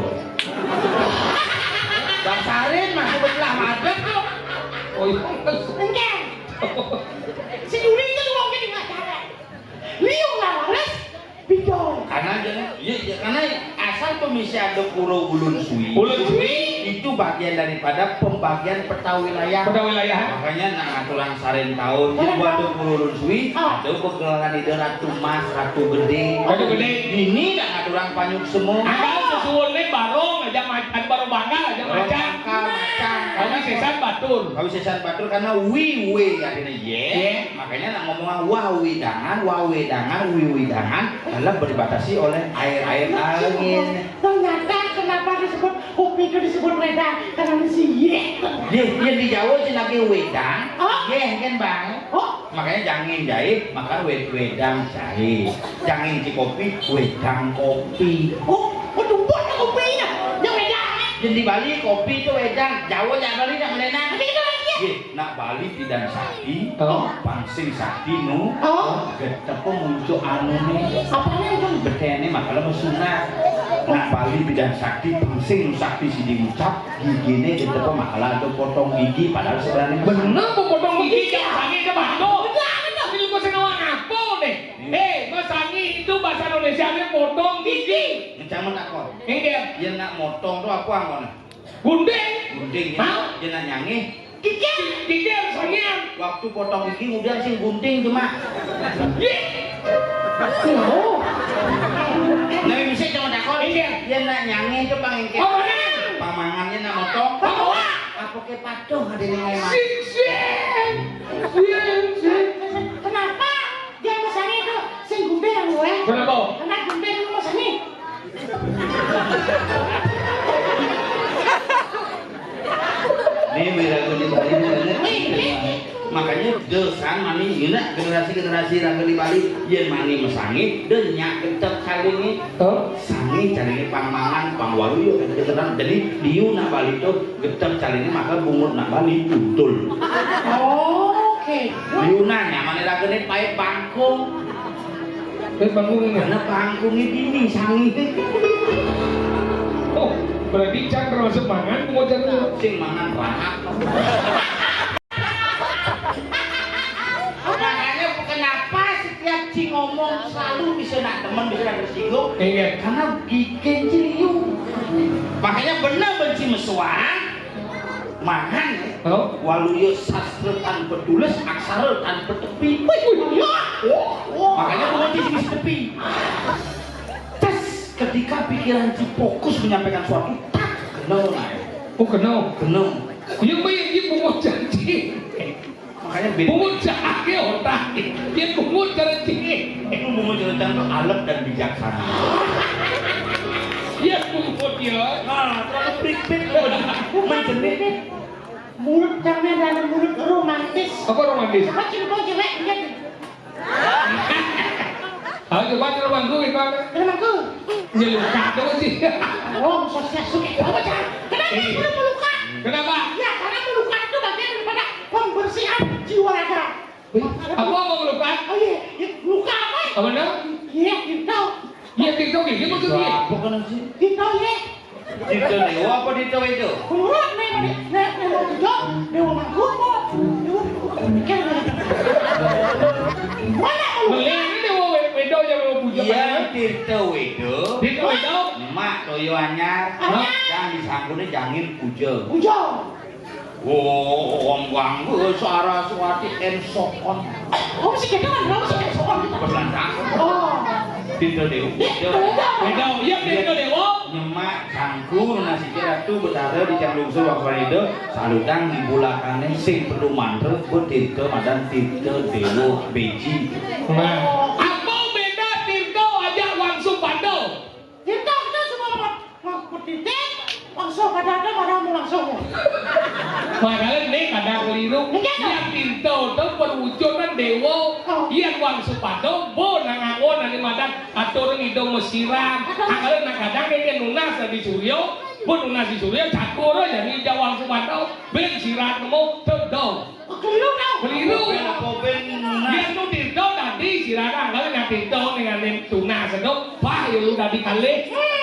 Speaker 1: Bang Sarin masuk belah madep tuh.
Speaker 2: Oh iya.
Speaker 3: Enggak. Si Yuri itu uang jadi ngajaran. Liu lah waris bidol.
Speaker 1: Karena asal pemisi ada Pura Ulun Sui.
Speaker 2: Ulun suwi.
Speaker 1: Itu bagian daripada pembagian peta wilayah.
Speaker 2: Pada wilayah.
Speaker 1: Makanya nak aturan Sarin tahun itu ada Pura Ulun Sui. Ada pegelangan ide Ratu Mas, Ratu Gede.
Speaker 2: Ratu Gede.
Speaker 1: Ini nak aturan Panyuk semua.
Speaker 2: Akal sesuun ni barong aja macan barong bakal aja macan. Kami sesan batur.
Speaker 1: Kami sesan batur karena we artinya ye. Makanya nak ngomong wawidangan adalah berbatasi oleh air angin.
Speaker 3: Ternyata kenapa disebut kopi itu disebut wedang karena si ye.
Speaker 1: Yang di Jawa sih lagi wedang.
Speaker 3: Oh.
Speaker 1: Ye kan bang.
Speaker 3: Oh.
Speaker 1: Makanya jangan jahe, maka wedang jahe. Jangan ci kopi, wedang kopi.
Speaker 3: Oh, tumpuk kopinya. Yang wedang.
Speaker 1: Jadi di Bali kopi itu wedang, Jawa jangan Bali nak menena.
Speaker 3: Tapi itu lagi.
Speaker 1: Ye, nak Bali tidak sakti,
Speaker 2: Oh.
Speaker 1: pangsing sakti nu.
Speaker 3: Oh.
Speaker 1: Getepo muncul anu nih.
Speaker 3: Apanya itu?
Speaker 1: Betene makalah mesunat. Nak Bali bidang sakti, pangsing sakti sidi ngucap, gigine getepo makalah atau potong gigi padahal sebenarnya
Speaker 2: Bener potong gigi sangi ke Bandung.
Speaker 3: Benar.
Speaker 2: Ini kau senang apa deh? Sangi itu bahasa Indonesia nya potong gigi.
Speaker 1: Jangan nak kau.
Speaker 2: Enggak.
Speaker 1: Yang nak motong tu apa angkon?
Speaker 2: Gundeng.
Speaker 1: Gunting ya.
Speaker 2: Hah?
Speaker 1: Yang nak nyanyi.
Speaker 2: Gigi sangian.
Speaker 1: Waktu potong gigi udah sih gunting cuma.
Speaker 2: Ye.
Speaker 3: Oh.
Speaker 1: Nabi bisa cuma takut.
Speaker 2: Iya.
Speaker 1: Yang nak nyanyi itu pangengke.
Speaker 2: Oh benar.
Speaker 1: Pamangannya nak motong.
Speaker 2: Bawa.
Speaker 1: Apa ke patuh ada yang lain?
Speaker 2: Sing.
Speaker 3: Kenapa dia masani itu sing gumbe yang gue?
Speaker 2: Kenapa?
Speaker 3: Anak gumbe itu masani.
Speaker 1: Ini birago di Bali. Makanya makanya desan mani gina generasi-generasi raga di Bali yen mani mesangi dan nyak getep kali ini sangi cari pangmangan pangwaru yuk keteran jadi diu nak Bali tuh getep kali ini maka bungut nak Bali betul.
Speaker 3: Oke.
Speaker 1: Diu nanya mani raga ini pakai bangkung.
Speaker 2: Bangkung ini.
Speaker 1: Karena bangkungnya dini sangi.
Speaker 2: Oh, berarti Cang termasuk mangan kemudian
Speaker 1: Sing mangan rahak. Makanya kenapa setiap Cing ngomong selalu bisa nak teman bisa nak tersinggung?
Speaker 2: Iya.
Speaker 1: Karena gigen ciliung. Makanya benar benci mesuan. Mangan.
Speaker 2: Oh.
Speaker 1: Waluyo sastra tanpa tulis, aksara tanpa tepi. Makanya bukan di sini tepi. Tes ketika pikiran Ci fokus menyampaikan suatu tak kenal naik.
Speaker 2: Oh kenal.
Speaker 1: Kenal.
Speaker 2: Yang bungut janji.
Speaker 1: Makanya beda.
Speaker 2: Bungut jahe otak. Dia bungut janji.
Speaker 1: Itu bungut cerita itu alat dan bijaksana.
Speaker 2: Dia bungut ya.
Speaker 1: Nah, terlalu pripit. Menjerit.
Speaker 3: Mulut kami adalah mulut romantis.
Speaker 2: Apa romantis?
Speaker 3: Apa cinta jelek kan?
Speaker 2: Ah, coba cara bangku itu apa?
Speaker 3: Kenapa?
Speaker 2: Ya luka tuh sih.
Speaker 3: Oh, sosial suki. Apa jangan? Kenapa mulut meluka?
Speaker 2: Kenapa?
Speaker 3: Ya, karena meluka itu bagian daripada pembersihan jiwa raga.
Speaker 2: Apa mau meluka?
Speaker 3: Oh iya, luka apa?
Speaker 2: Apa nak?
Speaker 3: Iya, gitu.
Speaker 2: Iya TikTok ini maksudnya.
Speaker 1: Bukan sih.
Speaker 3: Gitu ya.
Speaker 1: Dito dewa apa dito itu?
Speaker 3: Menurut Nemo Tijo, Dewa Mangkumo, Dewa mikir mana lu?
Speaker 2: Beli ini dewa wedo yang mau puja.
Speaker 1: Iya, dito itu.
Speaker 2: Dito itu.
Speaker 1: Mak toyo anyar. Yang disanggune jangin puja.
Speaker 3: Ujo.
Speaker 1: Oh, wong ganggu Saraswati ensokon.
Speaker 3: Oh, masih kita kan berapa sih soal kita?
Speaker 1: Berlantak.
Speaker 3: Oh.
Speaker 1: Dito dewa.
Speaker 2: Wedo, iya Dito dewa.
Speaker 1: Nyemak sangku nasi ratu betara di Candungsur Wakwanedo salutang di bulakane sing perlu mantel buat Tirto madan Tirto Dewo Beji.
Speaker 2: Nah, apa beda Tirto aja langsung Pando?
Speaker 3: Kita semua mau petitik, langsung pada mau langsung.
Speaker 2: Makanya ini kadang keliru. Yang Tirto itu perwujudan dewa, yang langsung Pando, bo nangangon nanti madan atur ngidong mesiram. Makanya kadang ini nunas di Suryo, bo nunas di Suryo cakur aja nih jawang Pando, ben sirat nemu terdong.
Speaker 3: Keliru tau.
Speaker 2: Keliru.
Speaker 1: Kopen
Speaker 2: Dia tuh Tirto tadi silakan kalau nggak Tirto dengan tunas itu, wah ya udah dikali.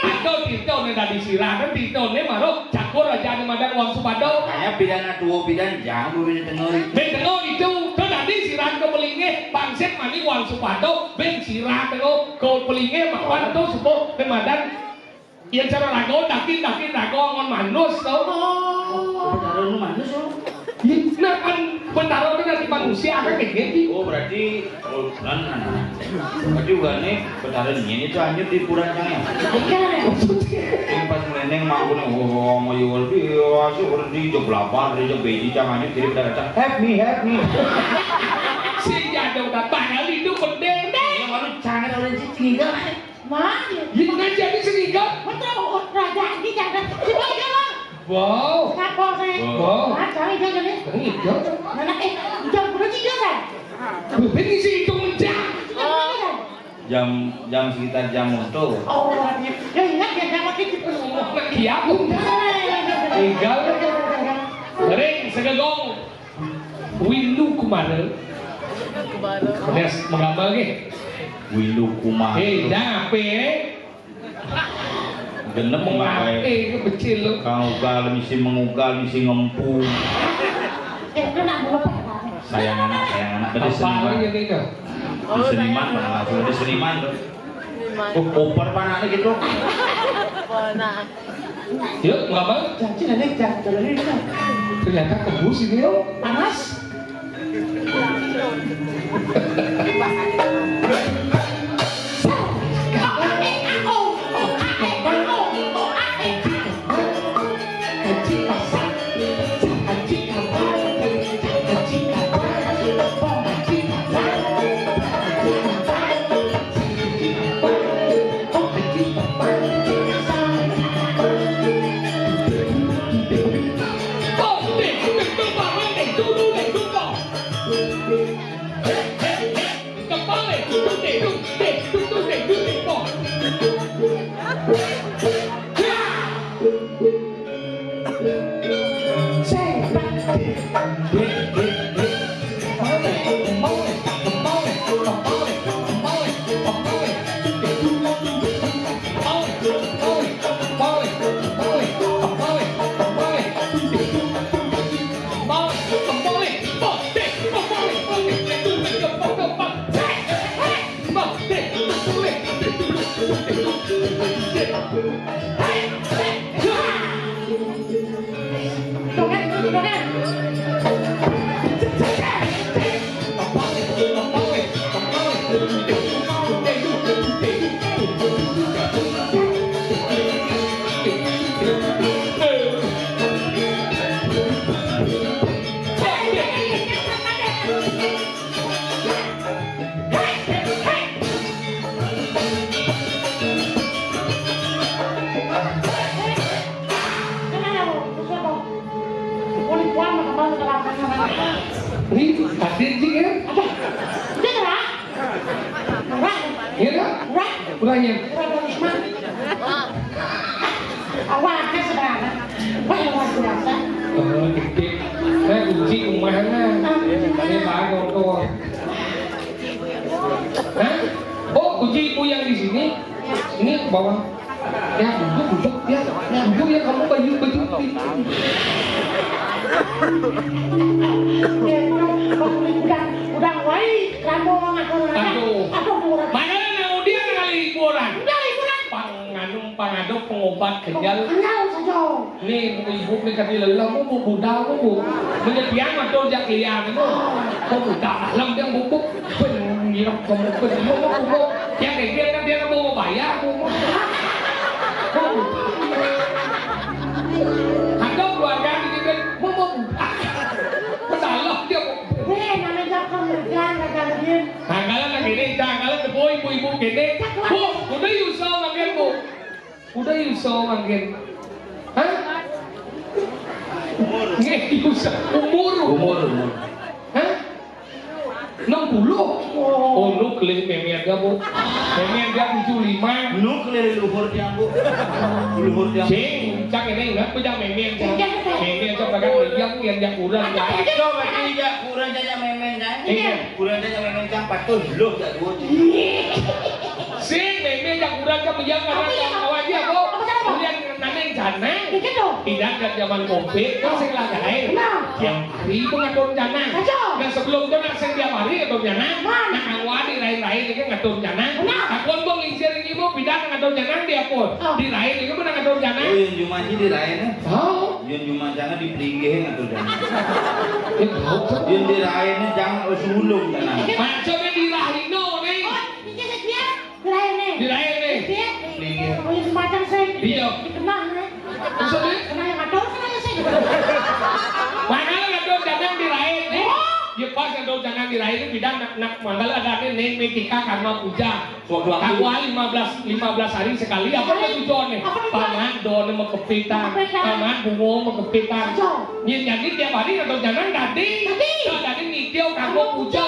Speaker 2: Atau Tirto nih tadi silakan Tirto nih baru cakur aja nih madan uang Supado.
Speaker 1: kayak pidana dua pidan jangan beli tengah.
Speaker 2: Ben tengok itu, tuh tadi silakan ke pelingnya bangset mani uang Supado, ben silakan ke pelingnya makan tuh supo madan. Yang cara rago dakin rago ngon manus tau.
Speaker 1: Betara lu manus lo.
Speaker 2: Nah kan bentaro itu dari manusia kan kayak gitu.
Speaker 1: Oh berarti nah. Berarti juga nih betara ini tuh anjir di puracangnya. Yang pas meleneng mampu nih, oh mau jual dia, asal di jok lapar, di jok beji jangan anjir kiri betara. Help me.
Speaker 2: Si jadau datang kali itu pendek.
Speaker 1: Yang malu canggih orang cicing kan?
Speaker 3: Mah,
Speaker 2: Ini nggak jadi sehingga.
Speaker 3: betul. Raja ini jangan. Coba jalan.
Speaker 2: Wow.
Speaker 3: Kenapa sih?
Speaker 2: Wow.
Speaker 3: Nah, jangan jalan nih.
Speaker 2: Ini
Speaker 3: Mana jam berapa sih jalan?
Speaker 2: ini sih itu mencang.
Speaker 1: Jam sekitar jam untuk.
Speaker 3: Oh, ya ingat ya jangan tipe semua.
Speaker 2: Nak kiapu. Tinggal. Ring segegong. Windu kumara. Nes menggambar ke?
Speaker 1: Wilu kumah.
Speaker 2: Jangan apa
Speaker 1: Genep mengapai.
Speaker 2: itu kecil lo.
Speaker 1: Kang ugal misi mengugal misi ngempu.
Speaker 3: Kena bawa.
Speaker 1: Sayang anak. Berarti seniman.
Speaker 2: Apalagi ini kan?
Speaker 1: Di seniman mana langsung di seniman tuh. Oh, oper panahnya gitu.
Speaker 2: Yuk, menggambar.
Speaker 3: Jangan nenek jangan ini kan.
Speaker 2: Ternyata kebus ini yo.
Speaker 3: Panas.
Speaker 2: Oh, dek, dek, dek, dek, dek, dek, dek, dek, dek, Ini hadir sih ya?
Speaker 3: Ada. Udah ngerah? Ngerah?
Speaker 2: Iya kan?
Speaker 3: Ngerah?
Speaker 2: Kurangnya.
Speaker 3: Ngerah dari Usman. Awalnya sederhana. Wah, yang luar biasa.
Speaker 2: Gede. Saya kunci rumahnya. Ini bagus tuh. Hah? Oh, kunciku yang di sini. Ini ke bawah. Ya, duduk ya. Duduk ya, kamu baju.
Speaker 3: Udah wai rambong
Speaker 2: Aduh.
Speaker 3: murah.
Speaker 2: Mana mau dia kali liburan?
Speaker 3: Udah liburan.
Speaker 2: Pangaduk pengobat kenyal.
Speaker 3: Kenyal saja.
Speaker 2: Nih ibu nih kali lelah mu budak mu. Menyediakan atau jak liang mu. Kau budak malam dia bubuk. Penyirap kamu penyirap. Yang dia mau bayar mu. Ada keluarga di sini mau budak. Pesalah dia.
Speaker 3: Namanya kemudian kalian.
Speaker 2: Tanggalan lagi nih, tanggalan tepuk ibu-ibu gini. Bu, udah yuso makin bu. Udah yuso makin. Hah? Nggak yuso. Umur. Hah? 60. Oh, lu keliling memang dia bu. Memang dia 75.
Speaker 1: Lu keliling luhur tiang bu. Luhur tiang.
Speaker 2: Cing, cak ini enggak punya memang cak. Memang cak bagai yang kurang ya.
Speaker 1: Coba tidak kurang saja memen kan?
Speaker 2: Iya.
Speaker 1: Kurang saja memen kan patut lu tak dua.
Speaker 2: Sing memang yang kurang cak yang karena kawan dia bu. Kemudian naneng jana. Tidak ke zaman covid kan sing lagai. Yang hari itu ngatur jana. Dan sebelum itu nak sing tiap hari ngatur jana. Nak awal di lain-lain ini ngatur jana. Takon bang lingsir ini bu pindah ngatur jana dia pun. Di lain ini pun ngatur jana.
Speaker 1: Oh yang cuma di lain ya?
Speaker 2: Tahu?
Speaker 1: Yang cuma jangan dipelinggihin atau jangan.
Speaker 2: Tahu?
Speaker 1: Yang di lainnya jangan usulung jangan.
Speaker 2: Macamnya di Rahino nih. Di lain nih. Iya. Maksudnya? Mana ngatur jana di lain nih? Ya pas ngatur jana di lain ini bidang nak manggal ada nih metika karma puja. Kakwa 15 hari sekali apa yang tujuan nih? Paman don mau kepitan, paman bungo mau kepitan. Jadi tiap hari ngatur jana dadi. Dadi nitio karma puja.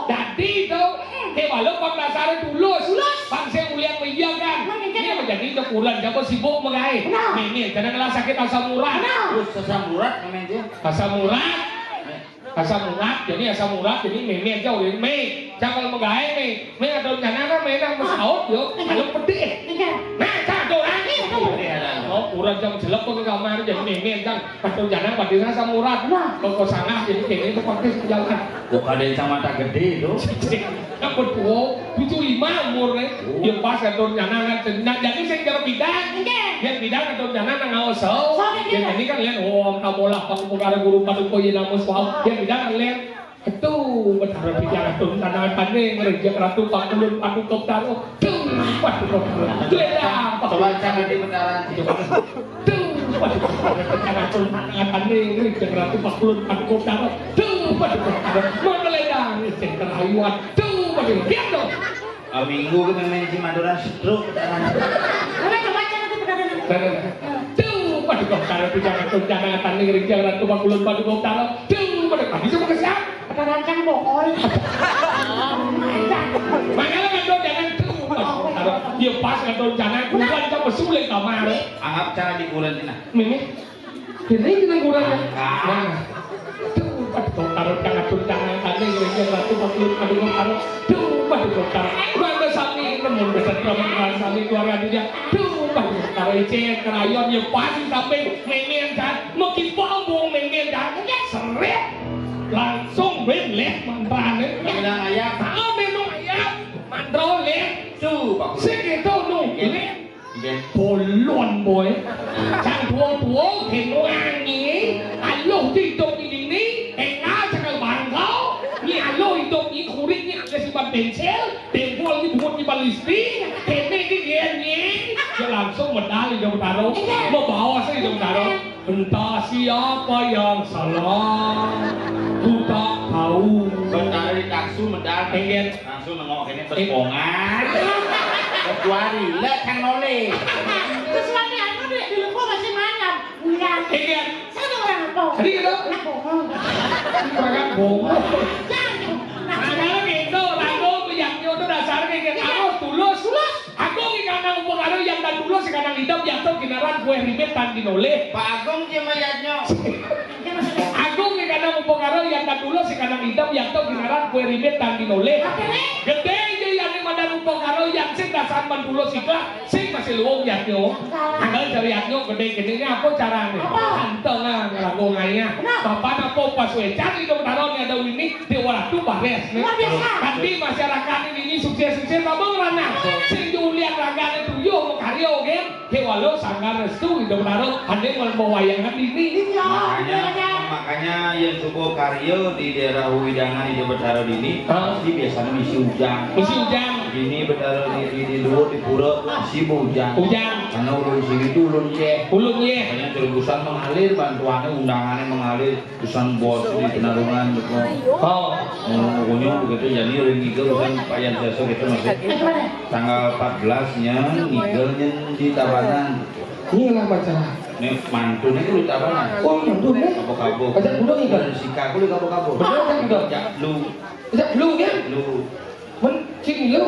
Speaker 2: Dadi itu. Walaupun dasarnya tulus, bangsa mulia mengiyakan. Ini menjadi kekurangan. Jangan sibuk mengaih. Ini jangan sakit asam urat.
Speaker 1: Terus asam urat namanya dia.
Speaker 2: Asam urat. Jadi asam urat. Jadi meme jauh dari meme. Jangan mengaih meme atau jangan apa meme yang bersaut yuk. Kalau pedih. Nah, satu lagi. Oh, urat jam jelek ke kamar jadi meme jangan atau jangan pada asam urat. Kalau sangat jadi kayaknya itu pasti jalan.
Speaker 1: Bukan ada kacamata gede itu.
Speaker 2: Aku tuh 75 umur nih. Ya pas atau jangan jadi saya kira bidang. Yang bidang atau jangan ngawasau. Yang ini kan lihat om tabolah pengukara guru paduko yenamus wow. Yang bidang lihat itu berharap bidang atau tanah pandai ngerejek ratu pakulun paduko taruh. Tuh paduko taruh. Leda.
Speaker 1: Coba jangan di bentaran.
Speaker 2: Tuh paduko taruh. Tanah pandai ngerejek ratu pakulun paduko taruh. Tuh paduko taruh. Mana leda ngerejek terhayuan. Tuh paduko lihat dong.
Speaker 1: Minggu kita main di Madura stroke.
Speaker 2: Tuh paduka taruh jangan tuh jangan tanding rijal ratu pakulun paduka taruh. Tuh paduka bisa pakai siap.
Speaker 3: Ada rancang bokol.
Speaker 2: Makanya kan dong jangan tuh paduka taruh. dia pas nggak tahu rencana kurang coba sulit kamar
Speaker 1: Anggap cara dikulen nah.
Speaker 2: Mimi ini kita kurang ya tuh taruh tangan tuh tangan tadi yang ratu makhluk aduh taruh tuh waduh taruh keluarga sami namun besar keluarga sami keluarga dia tuh waduh taruh icet kerayon ya pasti sampai memian kan mau kipau bung memian kan seret langsung belek mantrane
Speaker 1: Bilang ayam.
Speaker 2: memang ayam mantra lek
Speaker 1: Tuh, Pak.
Speaker 2: segitu nung lek
Speaker 1: Iya.
Speaker 2: Bolon boy, sang tua thì wangi, alo hidup ini, enggak cakap bangkau, ni alo hidup ni kulit ni ada simpan pensel, tempol ni buat ni balisti, kene ni dia ni, dia langsung medali dia taruh, membawa saya dia taruh, entah siapa yang salah, ku tak tahu.
Speaker 1: Bentar di taksu medal pengen langsung nengok ini terpongan. Kecuali lihat kang nole.
Speaker 3: Sesuatu aku di lupa masih malam. Bulan.
Speaker 2: Ingat,
Speaker 3: Saya ada orang apa?
Speaker 2: tadi kita
Speaker 3: Nak bohong.
Speaker 2: orang bohong.
Speaker 3: Jangan.
Speaker 2: Nah, kalau gitu, aku meyakini itu dasarnya kayak aku tulus. Aku kadang pengaruh yang dan tulus, kadang hidup yang tuh kinaran gue ribet tan dinoleh.
Speaker 1: Pak Agung dia mayatnya.
Speaker 2: Aku kadang pengaruh yang dan tulus, kadang hidup yang tuh kinaran gue ribet tan dinoleh. Gede aja yang ada pengaruh yang sing dasar mendulus ikhlas, sing masih luwung yaknyo. Anggal dari yaknyo gede-gedenya apa caranya? Antengan lagu ngaya. Bapak napo pas cari dong taruhnya ada ini di waktu bares. Tapi masyarakat ini sukses-sukses abang rana. Sing diuliak ragane tuyo mau karyo gen. Kewalo sanggar restu itu taruh. Ande mau wayangan ini.
Speaker 1: Makanya yang suku Karyo di daerah Widangan itu bertaruh ini pasti biasanya misi hujan.
Speaker 2: Misi hujan.
Speaker 1: Ini bertaruh di luar di pura misi hujan.
Speaker 2: Hujan.
Speaker 1: Karena ulun sini itu ulun ye.
Speaker 2: Ulun ye.
Speaker 1: Makanya terusan mengalir, bantuannya undangannya mengalir, terusan bos di penarungan gitu.
Speaker 2: Oh.
Speaker 1: Pokoknya begitu jadi orang ngigel kan Pak Yan Jaso gitu maksud. Tanggal 14-nya ngigelnya di Tabanan.
Speaker 2: Ini lah baca.
Speaker 1: Nih mantu nih di Tabanan.
Speaker 2: Oh, mantu nih.
Speaker 1: Kabuk-kabuk.
Speaker 2: Ajak budak ngigel.
Speaker 1: Dan si kaku di kabuk-kabuk.
Speaker 2: Bener kan ngigel?
Speaker 1: Ajak lu.
Speaker 2: Ajak lu kan?
Speaker 1: Lu.
Speaker 2: Men cing lu.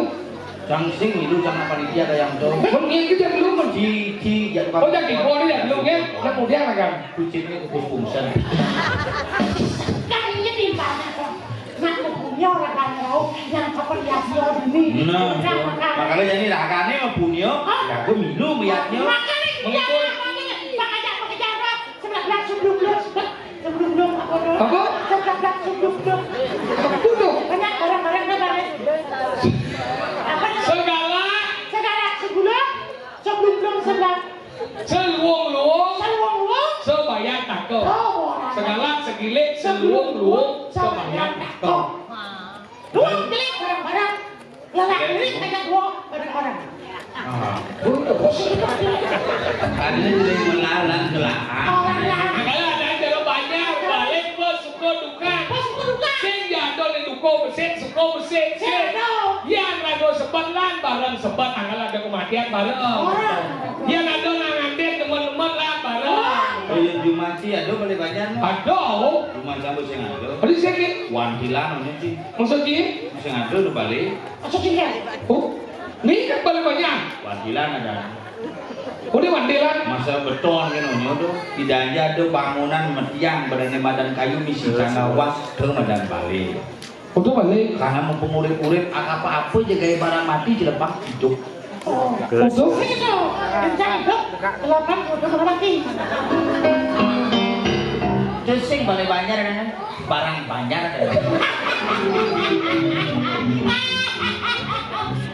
Speaker 1: Cang sing itu jangan panitia kayak yang tuh.
Speaker 2: Men ngigel jak lu men.
Speaker 1: Ci ya
Speaker 2: Oh jadi kau ni jak lu kan? Kemudian lah kan.
Speaker 1: kucingnya kukus pungsen.
Speaker 3: Kalinya di mana kok? Nak punya orang kau yang keperlihatnya ini.
Speaker 1: Nah, makanya jadi rakane mah punyo, ya gue milu melihatnya.
Speaker 3: Makanya
Speaker 2: Mengikut.
Speaker 3: pakai apa? Sebelah sebelum
Speaker 2: Apa?
Speaker 3: Sebelah sebelum
Speaker 2: Tuduh.
Speaker 3: banyak orang-orang banyak. Apa?
Speaker 2: Segala
Speaker 3: sebelum sebelah
Speaker 2: seluung-luung
Speaker 3: seluang
Speaker 2: sebayar tako.
Speaker 3: oh
Speaker 2: Segala segilik seluung-luung sebayar tako.
Speaker 3: Dua klik barang-barang lelaki ini kayak dua orang-orang.
Speaker 1: Tadi jadi melalang kelahan.
Speaker 3: Orang lain.
Speaker 2: Makanya ada yang jalan banyak balik ke suka duka. Sing jadol di duko mesin suka mesin. Yang rago sebelan bareng sebat tanggal ada kematian bareng. Yang ada ngantin teman-teman lah bareng.
Speaker 1: Oh yang Jumati ada balik banyak.
Speaker 2: Aduh.
Speaker 1: Rumah sampai sing ada.
Speaker 2: Ada sikit.
Speaker 1: Wantilan namanya sih.
Speaker 2: Maksudnya?
Speaker 1: Sing ada udah balik.
Speaker 2: Oh, ini kan balik banyak.
Speaker 1: Wantilan ada.
Speaker 2: Udah wandilan.
Speaker 1: Masa beton kan onyo tuh. Tidak aja ada bangunan metiang berani badan kayu misi karena was ke badan balik.
Speaker 2: Untuk balik.
Speaker 1: Karena mau pengurip-urip apa-apa jaga barang mati dilepas hidup.
Speaker 2: Untuk.
Speaker 1: Cesing balik banjar kan? Barang banjar kan?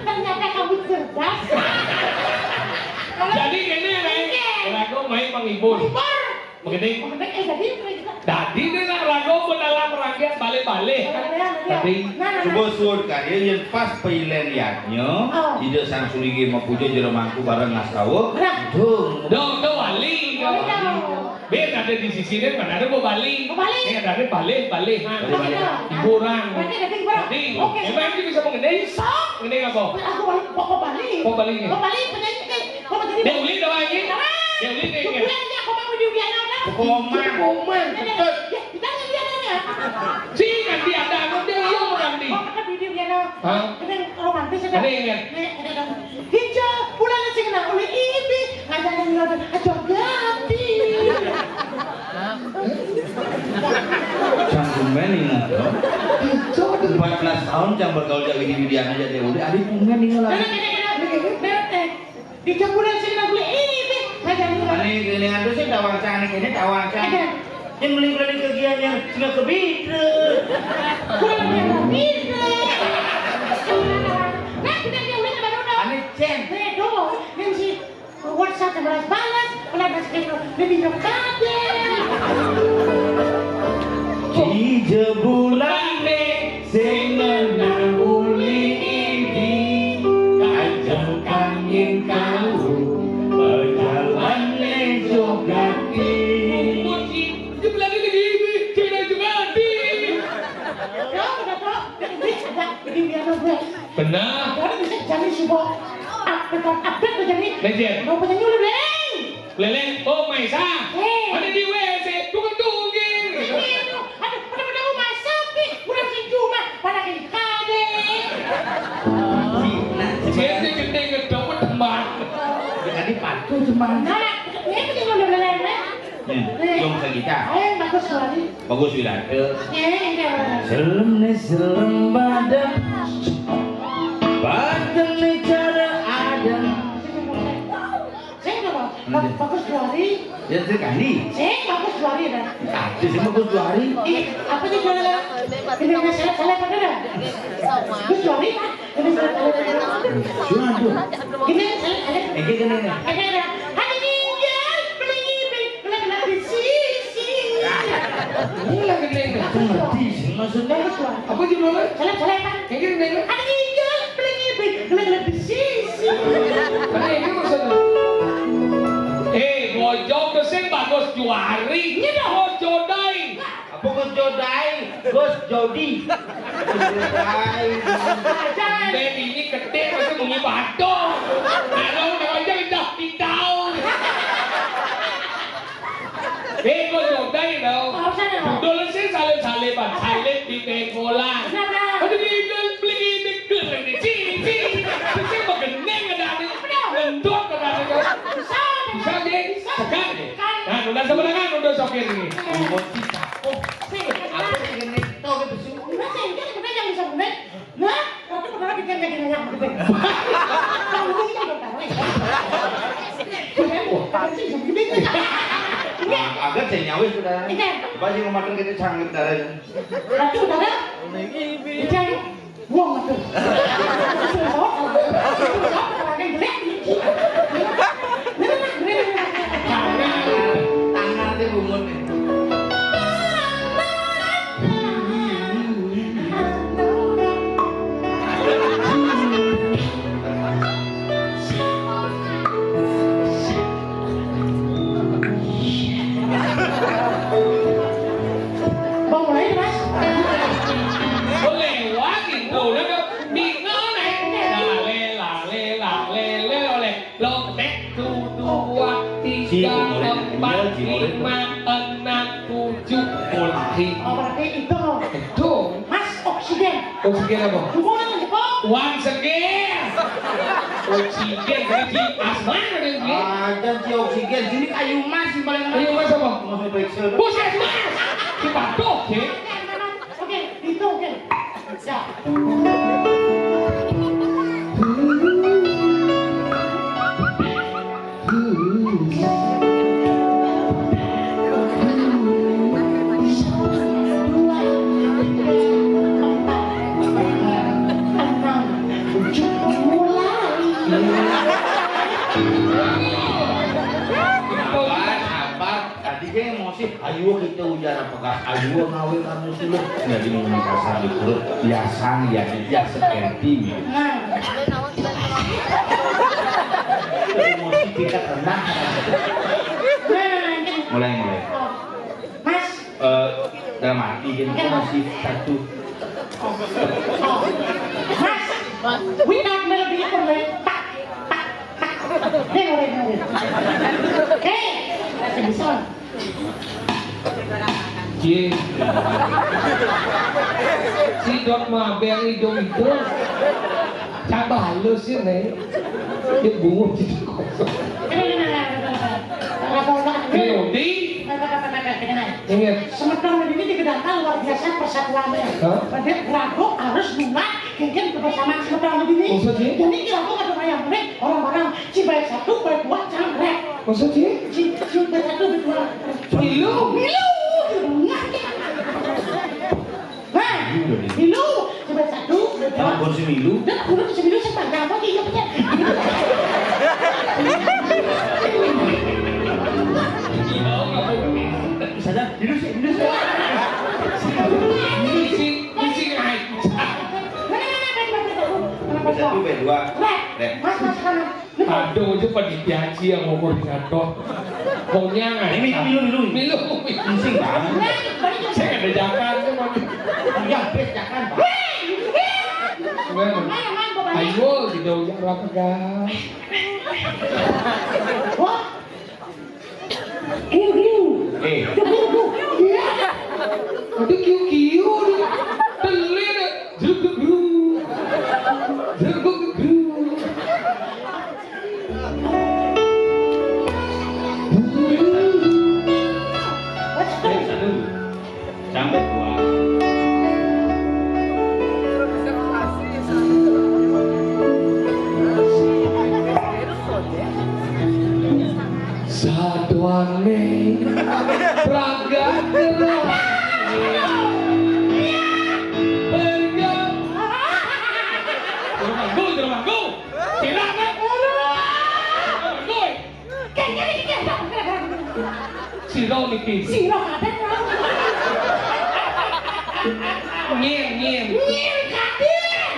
Speaker 3: Ternyata kamu cerdas.
Speaker 2: Jadi gini nih, rago main menghibur. Begini. Tadi nih rago mendalam rakyat balik-balik. Tadi.
Speaker 1: Coba suruh karya yang pas pilihan liatnya, tidak sang suligi mapujo jeremangku bareng naskawo.
Speaker 2: Dong, wali. Beda ada di sisi ini, mana ada mau balik. Ini ada balik. Hiburan. Tadi, emang ini bisa mengenai? Mengenai apa?
Speaker 3: Aku balik.
Speaker 2: Kok baliknya?
Speaker 3: Kok balik penyanyi.
Speaker 2: Dia uli dah lagi. Dia uli nih.
Speaker 3: Kuburannya aku mau di Biana.
Speaker 1: Koman.
Speaker 3: Ditanya Biana.
Speaker 2: Si nanti ada anu dia iya nanti.
Speaker 3: Oh, kita di Biana.
Speaker 2: Hah?
Speaker 3: Ini romantis
Speaker 2: Ada yang ingat?
Speaker 3: Hijau aja ganti.
Speaker 1: Cangkumen ingat dong. 14 tahun yang bergaul jadi Widiana jadi udah adik kumen ingat lah.
Speaker 3: Di campuran sih nak beli ini,
Speaker 1: Ani gini atuh sih tawang canik ini tawang canik. Yang beli kegiatan yang nggak kebidre.
Speaker 3: kurang yang bisa. Nah, kita dia udah baru dah.
Speaker 1: Ani cen.
Speaker 3: Bedo, yang si WhatsApp yang balas, kalau masih itu lebih kade.
Speaker 1: Hijau bulan sing menanguli ini kajeng kangin kau berjalan lejogati.
Speaker 2: Dia bilang ini gini, cina juga di.
Speaker 3: Ya, udah toh, ada di biar gue.
Speaker 2: Benar.
Speaker 3: Kalau bisa jadi sebuah update tuh jadi.
Speaker 2: Legend.
Speaker 3: Mau punya dulu deh.
Speaker 2: Leleng, oh Maisa. Ada di WC, tukang tungging.
Speaker 3: Aduh, udah mau masak nih, udah sih cuma pada kayak kade.
Speaker 2: Jadi gede ngedong teman.
Speaker 1: Jadi patuh cuma.
Speaker 3: Nah, ini tuh tinggal udah lele.
Speaker 1: Yang kita.
Speaker 3: Ayo bagus sekali.
Speaker 1: Bagus wilayah.
Speaker 3: Enggak.
Speaker 1: Selem badan, badan cara ada.
Speaker 3: Saya nggak bagus 2 hari.
Speaker 1: Ya sekali.
Speaker 3: Saya bagus 2 hari dah.
Speaker 1: Tadi sih bagus 2 hari.
Speaker 3: Apa sih jualan? Ini nggak salah pada dah. Bagus 2 hari kan? Ini salah.
Speaker 1: Jual tuh.
Speaker 3: Ini saya ada.
Speaker 1: Ini gini nih.
Speaker 3: Ada. Hari tinggal beli di sisi.
Speaker 2: Ini lagi gede.
Speaker 1: Aku ngerti sih maksudnya.
Speaker 3: Bagus 2 hari.
Speaker 2: Apa judulnya?
Speaker 3: Salah kan?
Speaker 2: Kayak gini.
Speaker 3: Hari tinggal beli di sisi.
Speaker 2: Mana ini maksudnya? Bojong kesing bagus juari. Ini dah jodai.
Speaker 1: Apa Gus Jodai? Gus Jodi. Jodai.
Speaker 2: Ben ini gede masih bunyi batu. Kalau aja indah pitau. Kok jodai tau. Dudul sih salib-salib di pengkolan. Ada beli bigel ini. Sini. Bisa begeneng ada ini. Lendut ada ini. Bisa deh. Sekan deh. Nah, udah sebelah kan udah sokir ini.
Speaker 1: Buat kita. Oh, apa sih gini? Tahu ke besu? Agak saya nyawa sudah. Baju ngomong kita canggih darahnya. Tangan dia bungut nih.
Speaker 2: Oksigen apa? Once again. Oksigen jadi asman ada di sini.
Speaker 1: Ada si oksigen sini kayu mas yang paling
Speaker 2: Kayu mas apa?
Speaker 1: Masuk periksa.
Speaker 2: Puskesmas. Si batuk ya.
Speaker 3: Oke, itu oke. Ya.
Speaker 1: Ayo kita ujar apakah ayo ngawe kamu sulit jadi ngomong kasar di perut biasa ya tidak seperti emosi kita tenang mulai
Speaker 3: Mas
Speaker 1: dalam hati kita masih satu
Speaker 3: Mas without melody boleh tak dengerin bisa
Speaker 2: Ye. Si dot mah beng hidung itu. Coba halus sih nih. Dia bungut gitu kosong. Ingat.
Speaker 3: Semedang ini digedangkan luar biasa persatuannya. Pada Rago harus bunga mungkin kebersamaan semedang ini.
Speaker 2: Maksudnya?
Speaker 3: Jadi Rago ada banyak menit orang-orang Cibaik 1, Baik 2, Cangkrek.
Speaker 2: Maksudnya?
Speaker 3: Cibaik 1, Baik 2.
Speaker 2: Milu.
Speaker 3: Nah, Milu, Cibaik 1, Baik 2.
Speaker 1: Emang bon si Milu?
Speaker 3: Dan aku udah si Milu sempat apa sih? Iya bener.
Speaker 1: Sadar, Milu sih.
Speaker 2: Misi naik.
Speaker 1: Satu, dua.
Speaker 3: Mas, kanan.
Speaker 2: Aduh, itu panitia yang ngomong di kantor. Pokoknya nggak.
Speaker 1: Milu.
Speaker 2: Milu.
Speaker 1: Pusing banget.
Speaker 2: Saya nggak ada jakan tuh.
Speaker 1: Ya, jakan, Pak.
Speaker 2: Ayo, gitu ya pegang.
Speaker 3: Wah. Kiu. Iya.
Speaker 2: Aduh, kiu. Telir. Jeruk-jeruk.
Speaker 1: Sampai dua.
Speaker 2: Satuane praga gerak Termanggu silakan Siro niki
Speaker 3: Siro kabeh lho.
Speaker 2: Nyir
Speaker 3: kabeh.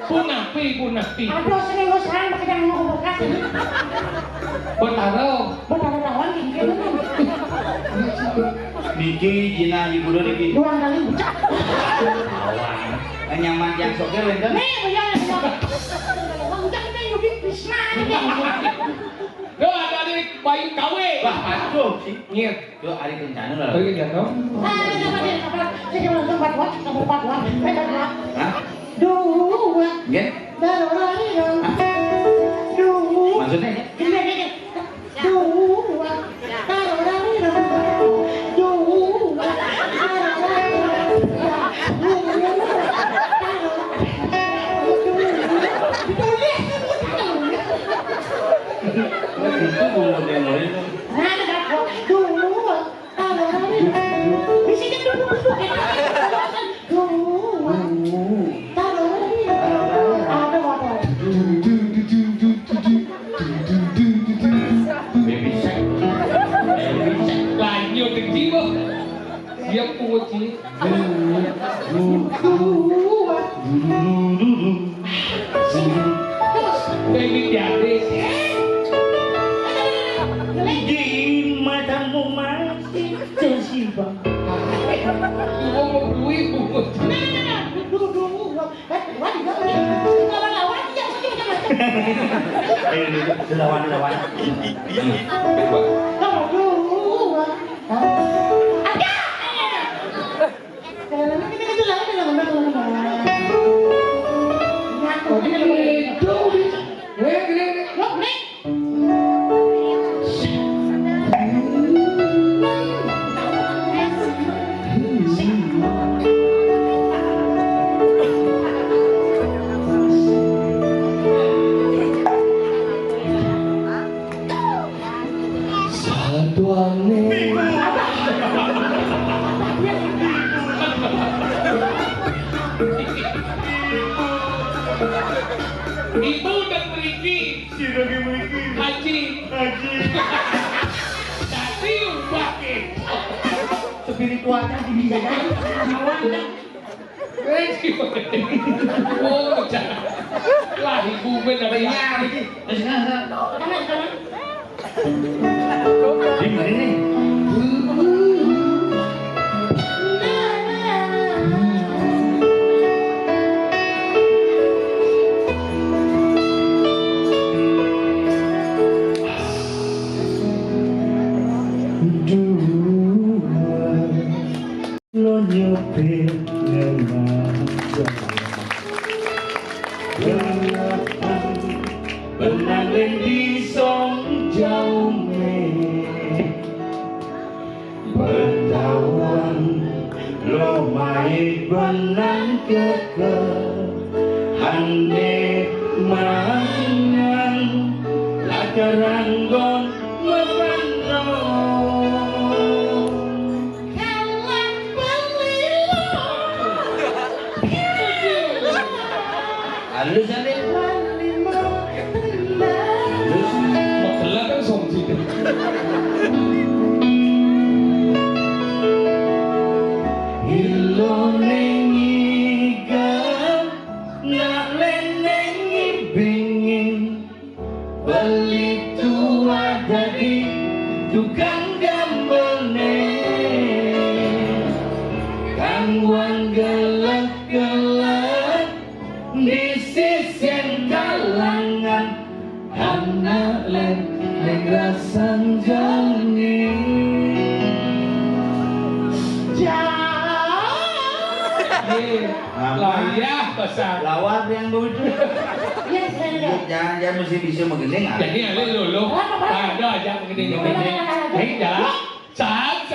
Speaker 2: Punapi
Speaker 3: Aduh, sering ngosan pakai yang ngomong kasih.
Speaker 2: Betaro
Speaker 3: Betara lawan kene.
Speaker 1: Niki jina ibu do niki.
Speaker 3: Dua kali bucak.
Speaker 1: Lawan. Nyaman yang soke wenten.
Speaker 3: Nih, bayar. Bucak ini yuki Krisna ini.
Speaker 2: Yo ada di Bayu Kawe.
Speaker 1: Wah, aduh sih.
Speaker 2: Nyir.
Speaker 1: Yo ari kencana lah.
Speaker 2: Pergi jatuh.
Speaker 3: Saya langsung buat nomor 41.
Speaker 1: Hah?
Speaker 3: Dua.
Speaker 1: Nggih.
Speaker 3: Dua.
Speaker 1: Maksudnya ya?
Speaker 3: Gini. Dua. Dua.
Speaker 1: Itu model-model. Baby shark.
Speaker 2: Lại nhiều tình chi không? Diệp phù chi. Đây mình đẹp đi.
Speaker 1: Di matamu masih tersimpan.
Speaker 2: Ibu mau duit bu.
Speaker 1: Lawan.
Speaker 2: Ibu dan Riki. Haji. Tadi pakai.
Speaker 3: Spiritualnya dibijakan.
Speaker 2: Oh, jangan. Lah ibu benar-benar.
Speaker 1: Benang di song jauh me, bertahu manggon mepandron
Speaker 3: Kalah belilo
Speaker 1: halus ane
Speaker 3: Malimo tenang
Speaker 1: halus
Speaker 2: Magelang kan song sih.
Speaker 1: Ilonengiga nak lenengi bingin beli tua jadi tukang gambelne kang wan gelak-gelak di sisi kalangan anak leneng rasan jangi
Speaker 2: Layah besar.
Speaker 1: lawat yang begitu
Speaker 3: Yes, Rende.
Speaker 1: jangan mesti bisa mengening
Speaker 2: Jadi ada lulu. Ada aja begini. Hei, jalan. Sat.